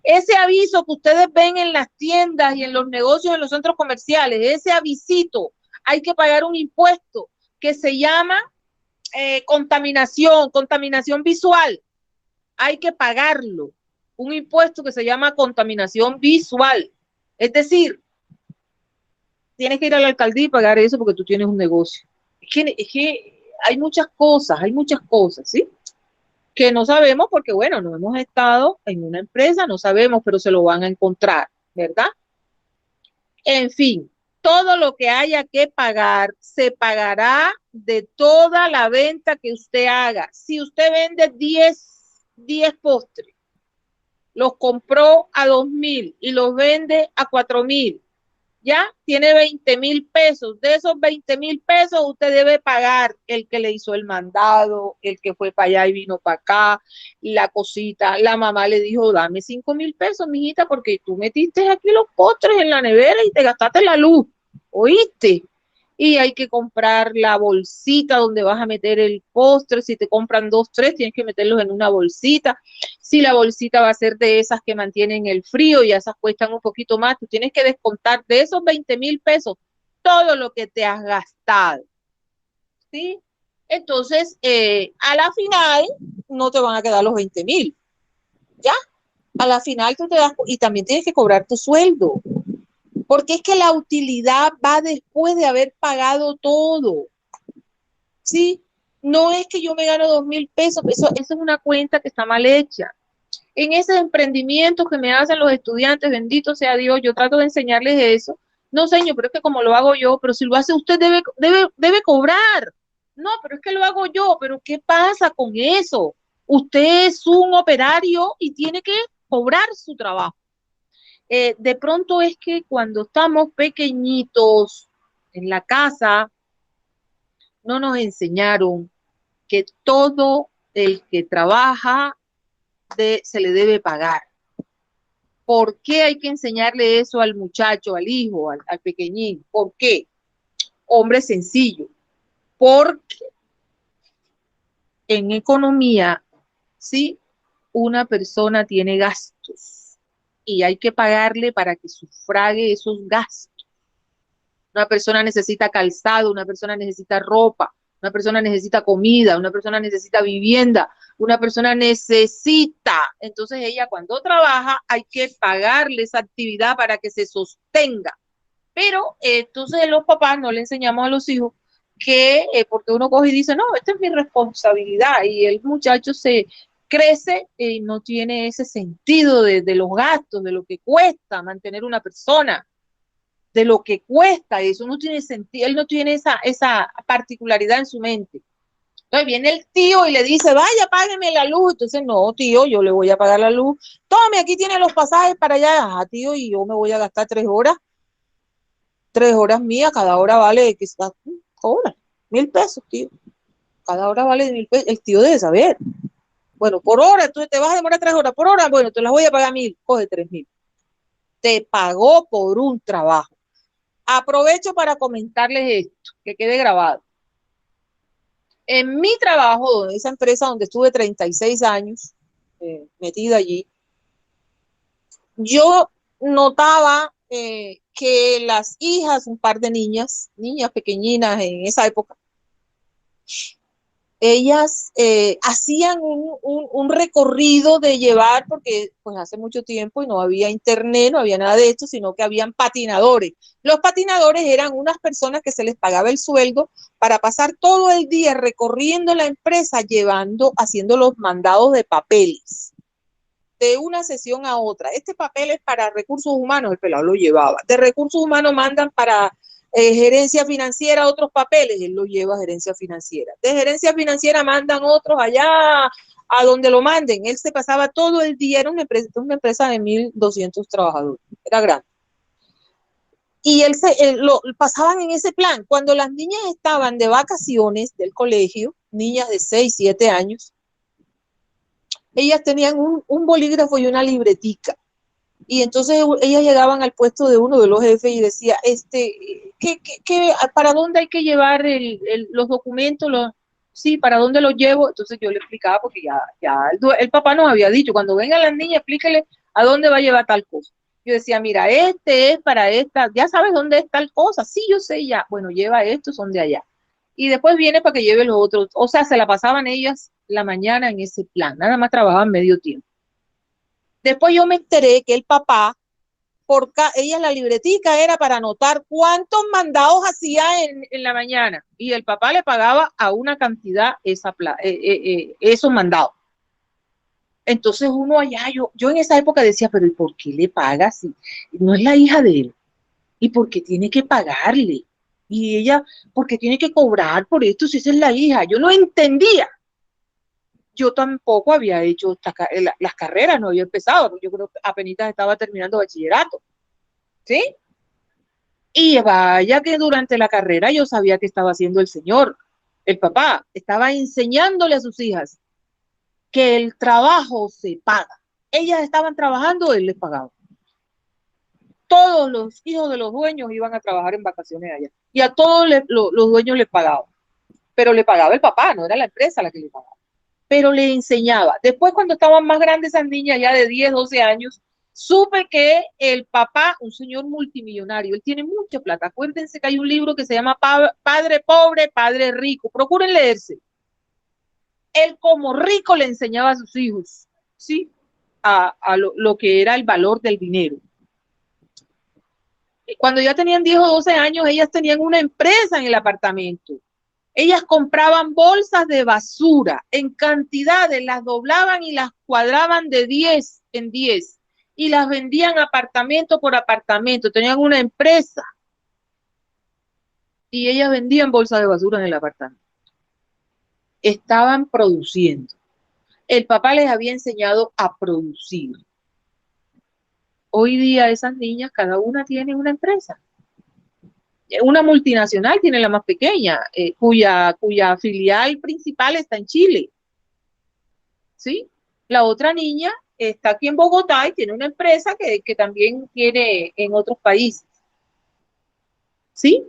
Ese aviso que ustedes ven en las tiendas y en los negocios, en los centros comerciales, ese avisito, hay que pagar un impuesto que se llama contaminación visual. Hay que pagarlo. Un impuesto que se llama contaminación visual. Es decir, tienes que ir a la alcaldía y pagar eso porque tú tienes un negocio. Es que hay muchas cosas, ¿sí? Que no sabemos porque, bueno, no hemos estado en una empresa, no sabemos, pero se lo van a encontrar, ¿verdad? En fin, todo lo que haya que pagar se pagará de toda la venta que usted haga. Si usted vende 10 postres, los compró a 2.000 y los vende a 4.000, ya tiene 20.000 pesos. De esos 20.000 pesos usted debe pagar el que le hizo el mandado, el que fue para allá y vino para acá, la cosita. La mamá le dijo, dame 5.000 pesos, mijita, porque tú metiste aquí los postres en la nevera y te gastaste la luz, ¿oíste? Y hay que comprar la bolsita donde vas a meter el postre. Si te compran 2, 3, tienes que meterlos en una bolsita. Si la bolsita va a ser de esas que mantienen el frío y esas cuestan un poquito más, tú tienes que descontar de esos 20.000 pesos todo lo que te has gastado, ¿sí? Entonces, a la final no te van a quedar los 20.000, ¿ya? A la final tú te das, y también tienes que cobrar tu sueldo, porque es que la utilidad va después de haber pagado todo, ¿sí? No es que yo me gano 2.000 pesos, eso es una cuenta que está mal hecha. En ese emprendimiento que me hacen los estudiantes, bendito sea Dios, yo trato de enseñarles eso. No, señor, pero es que como lo hago yo, pero si lo hace usted debe cobrar. No, pero es que lo hago yo, pero ¿qué pasa con eso? Usted es un operario y tiene que cobrar su trabajo. De pronto es que cuando estamos pequeñitos en la casa, no nos enseñaron que todo el que trabaja se le debe pagar. ¿Por qué hay que enseñarle eso al muchacho, al hijo, al pequeñín? ¿Por qué? Hombre sencillo. Porque en economía, sí, una persona tiene gastos y hay que pagarle para que sufrague esos gastos. Una persona necesita calzado, una persona necesita ropa, una persona necesita comida, una persona necesita vivienda, una persona necesita. Entonces ella cuando trabaja hay que pagarle esa actividad para que se sostenga. Pero entonces los papás no le enseñamos a los hijos que, porque uno coge y dice, no, esta es mi responsabilidad, y el muchacho se crece y no tiene ese sentido de los gastos, de lo que cuesta mantener una persona. de lo que cuesta eso, no tiene sentido, él no tiene esa particularidad en su mente. Entonces viene el tío y le dice, vaya, págueme la luz. Entonces, no, tío, yo le voy a pagar la luz. Tome, aquí tiene los pasajes para allá. Ah, tío, y yo me voy a gastar 3 horas. 3 horas mías, cada hora vale, quizás, cobra 1.000 pesos, tío. Cada hora vale 1.000 pesos. El tío debe saber. Bueno, por hora, tú te vas a demorar 3 horas. Por hora, bueno, te las voy a pagar 1.000. Coge 3.000. Te pagó por un trabajo. Aprovecho para comentarles esto, que quede grabado. En mi trabajo, en esa empresa donde estuve 36 años metida allí, yo notaba que las hijas, un par de niñas pequeñinas en esa época, ellas hacían un recorrido de llevar, porque pues hace mucho tiempo y no había internet, no había nada de esto, sino que habían patinadores. Los patinadores eran unas personas que se les pagaba el sueldo para pasar todo el día recorriendo la empresa, haciendo los mandados de papeles de una sesión a otra. Este papel es para recursos humanos, el pelado lo llevaba. De recursos humanos mandan para gerencia financiera otros papeles, él lo lleva a gerencia financiera. De gerencia financiera mandan otros allá a donde lo manden. Él se pasaba todo el día, era una empresa de 1.200 trabajadores, era grande. Y lo pasaban en ese plan. Cuando las niñas estaban de vacaciones del colegio, niñas de 6, 7 años, ellas tenían un bolígrafo y una libretica. Y entonces ellas llegaban al puesto de uno de los jefes y decía, ¿para dónde hay que llevar los documentos? Sí, ¿para dónde los llevo? Entonces yo le explicaba, porque ya el papá nos había dicho, cuando vengan las niñas, explíquele a dónde va a llevar tal cosa. Yo decía, mira, este es para esta, ya sabes dónde es tal cosa. Sí, yo sé ya. Bueno, lleva estos, son de allá. Y después viene para que lleve los otros. O sea, se la pasaban ellas la mañana en ese plan, nada más trabajaban medio tiempo. Después yo me enteré que el papá, ella la libretica era para anotar cuántos mandados hacía en la mañana, y el papá le pagaba a una cantidad esos mandados. Entonces uno allá, yo en esa época decía, pero ¿y por qué le paga si no es la hija de él? ¿Y por qué tiene que pagarle? Y ella, ¿por qué tiene que cobrar por esto si esa es la hija? Yo no entendía. Yo tampoco había hecho las carreras, no había empezado, yo creo que apenas estaba terminando bachillerato, ¿sí? Y vaya que durante la carrera yo sabía que estaba haciendo el señor, el papá, estaba enseñándole a sus hijas que el trabajo se paga. Ellas estaban trabajando, él les pagaba. Todos los hijos de los dueños iban a trabajar en vacaciones allá, y a todos los dueños les pagaban, pero le pagaba el papá, no era la empresa la que le pagaba. Pero le enseñaba. Después, cuando estaban más grandes esas niñas, ya de 10, 12 años, supe que el papá, un señor multimillonario, él tiene mucha plata. Acuérdense que hay un libro que se llama Padre Pobre, Padre Rico. Procuren leerse. Él como rico le enseñaba a sus hijos, ¿sí? A lo que era el valor del dinero. Cuando ya tenían 10 o 12 años, ellas tenían una empresa en el apartamento. Ellas compraban bolsas de basura en cantidades, las doblaban y las cuadraban de 10 en 10 y las vendían apartamento por apartamento. Tenían una empresa y ellas vendían bolsas de basura en el apartamento. Estaban produciendo. El papá les había enseñado a producir. Hoy día esas niñas, cada una tiene una empresa. Una multinacional tiene la más pequeña, cuya filial principal está en Chile, ¿sí? La otra niña está aquí en Bogotá y tiene una empresa que también tiene en otros países, ¿sí?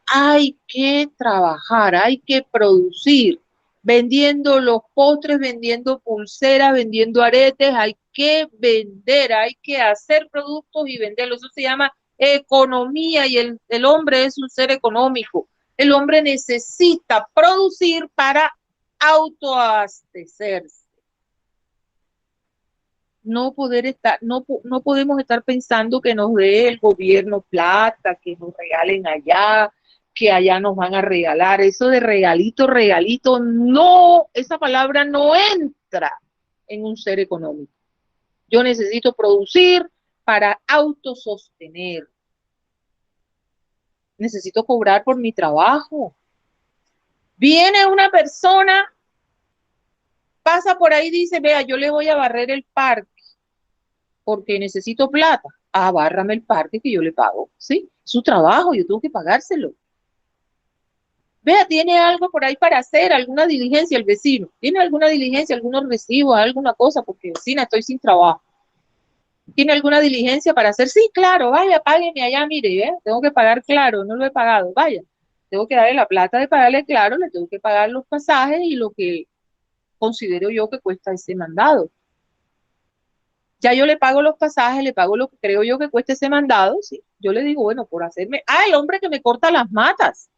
Hay que trabajar, hay que producir, vendiendo los postres, vendiendo pulseras, vendiendo aretes, hay que vender, hay que hacer productos y venderlos. Eso se llama economía, y el hombre es un ser económico. El hombre necesita producir para autoabastecerse. No podemos estar pensando que nos dé el gobierno plata, que nos regalen allá, que allá nos van a regalar. Eso de regalito, no, esa palabra no entra en un ser económico. Yo necesito producir para autosostener. necesito cobrar por mi trabajo. Viene una persona, pasa por ahí y dice, vea, yo le voy a barrer el parque porque necesito plata. Ah, bárrame el parque que yo le pago, ¿sí? Su trabajo, yo tengo que pagárselo. Vea, tiene algo por ahí para hacer, alguna diligencia el vecino. ¿Tiene alguna diligencia, algunos recibos, alguna cosa? Porque vecina, estoy sin trabajo. ¿Tiene alguna diligencia para hacer? Sí, claro, vaya, págueme allá, mire, tengo que pagar claro, no lo he pagado, vaya. Tengo que darle la plata de pagarle claro, le tengo que pagar los pasajes y lo que considero yo que cuesta ese mandado. Ya yo le pago los pasajes, le pago lo que creo yo que cuesta ese mandado, ¿sí? Yo le digo, bueno, por hacerme, el hombre que me corta las matas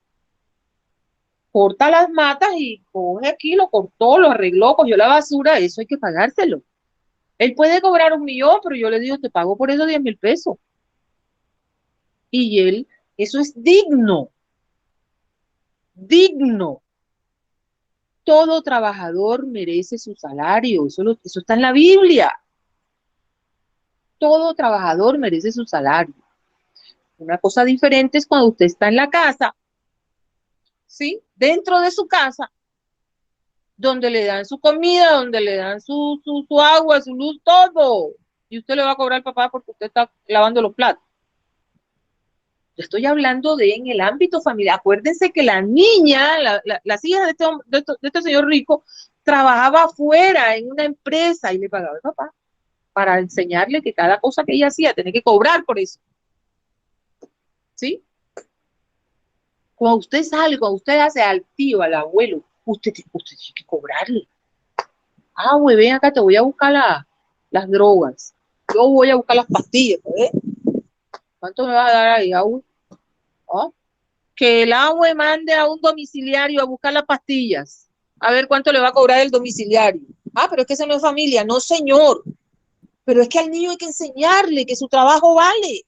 y coge aquí, lo cortó, lo arregló, cogió la basura, eso hay que pagárselo. Él puede cobrar 1.000.000, pero yo le digo, te pago por eso 10.000 pesos. Y él, eso es digno, digno. Todo trabajador merece su salario, eso está en la Biblia. Todo trabajador merece su salario. Una cosa diferente es cuando usted está en la casa, ¿sí? Dentro de su casa, donde le dan su comida, donde le dan su agua, su luz, todo. Y usted le va a cobrar al papá porque usted está lavando los platos. Yo estoy hablando de en el ámbito familiar. Acuérdense que la niña, las hijas de este señor rico, trabajaba afuera en una empresa y le pagaba al papá para enseñarle que cada cosa que ella hacía tenía que cobrar por eso. ¿Sí? Cuando usted sale, cuando usted hace al tío, al abuelo, usted tiene que cobrarle. Ah, güey, ven acá, te voy a buscar las drogas. Yo voy a buscar las pastillas, ¿eh? ¿Cuánto me vas a dar ahí, agua? ¿Ah? Que el agua mande a un domiciliario a buscar las pastillas. A ver cuánto le va a cobrar el domiciliario. Ah, pero es que esa no es familia. No, señor. Pero es que al niño hay que enseñarle que su trabajo vale.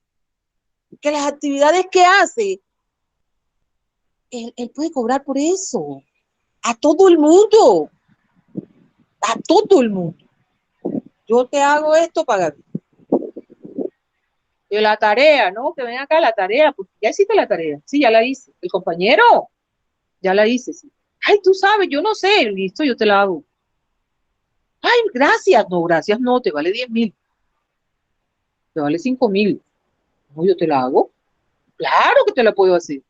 Que las actividades que hace, él puede cobrar por eso. A todo el mundo. A todo el mundo. Yo te hago esto para de la tarea, ¿no? Que ven acá la tarea, porque ya hiciste la tarea. Sí, ya la hice. El compañero, ya la hice, sí. Ay, tú sabes, yo no sé, listo, yo te la hago. Ay, gracias, no, gracias, no, te vale 10.000, te vale 5.000. No, yo te la hago. Claro que te la puedo hacer.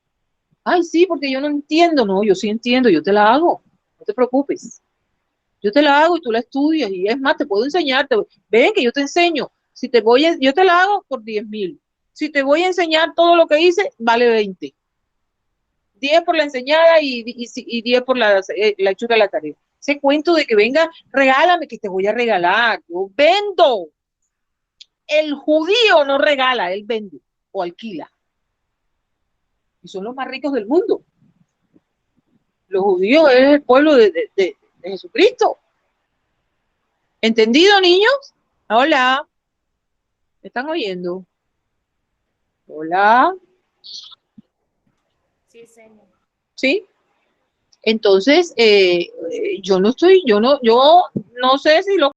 Ay, sí, porque yo no entiendo, no, yo sí entiendo, yo te la hago. No te preocupes. Yo te la hago y tú la estudias y es más, te puedo enseñar. Ven que yo te enseño. Si te voy a, yo te la hago por 10.000. Si te voy a enseñar todo lo que hice, vale 20. 10 por la enseñada y 10 por la hechura de la tarea. Ese cuento de que venga, regálame que te voy a regalar. Yo vendo. El judío no regala, él vende o alquila. Y son los más ricos del mundo. Los judíos es el pueblo de Jesucristo. ¿Entendido, niños? Hola. ¿Me están oyendo? Hola. Sí, señor. ¿Sí? Entonces, yo no sé si lo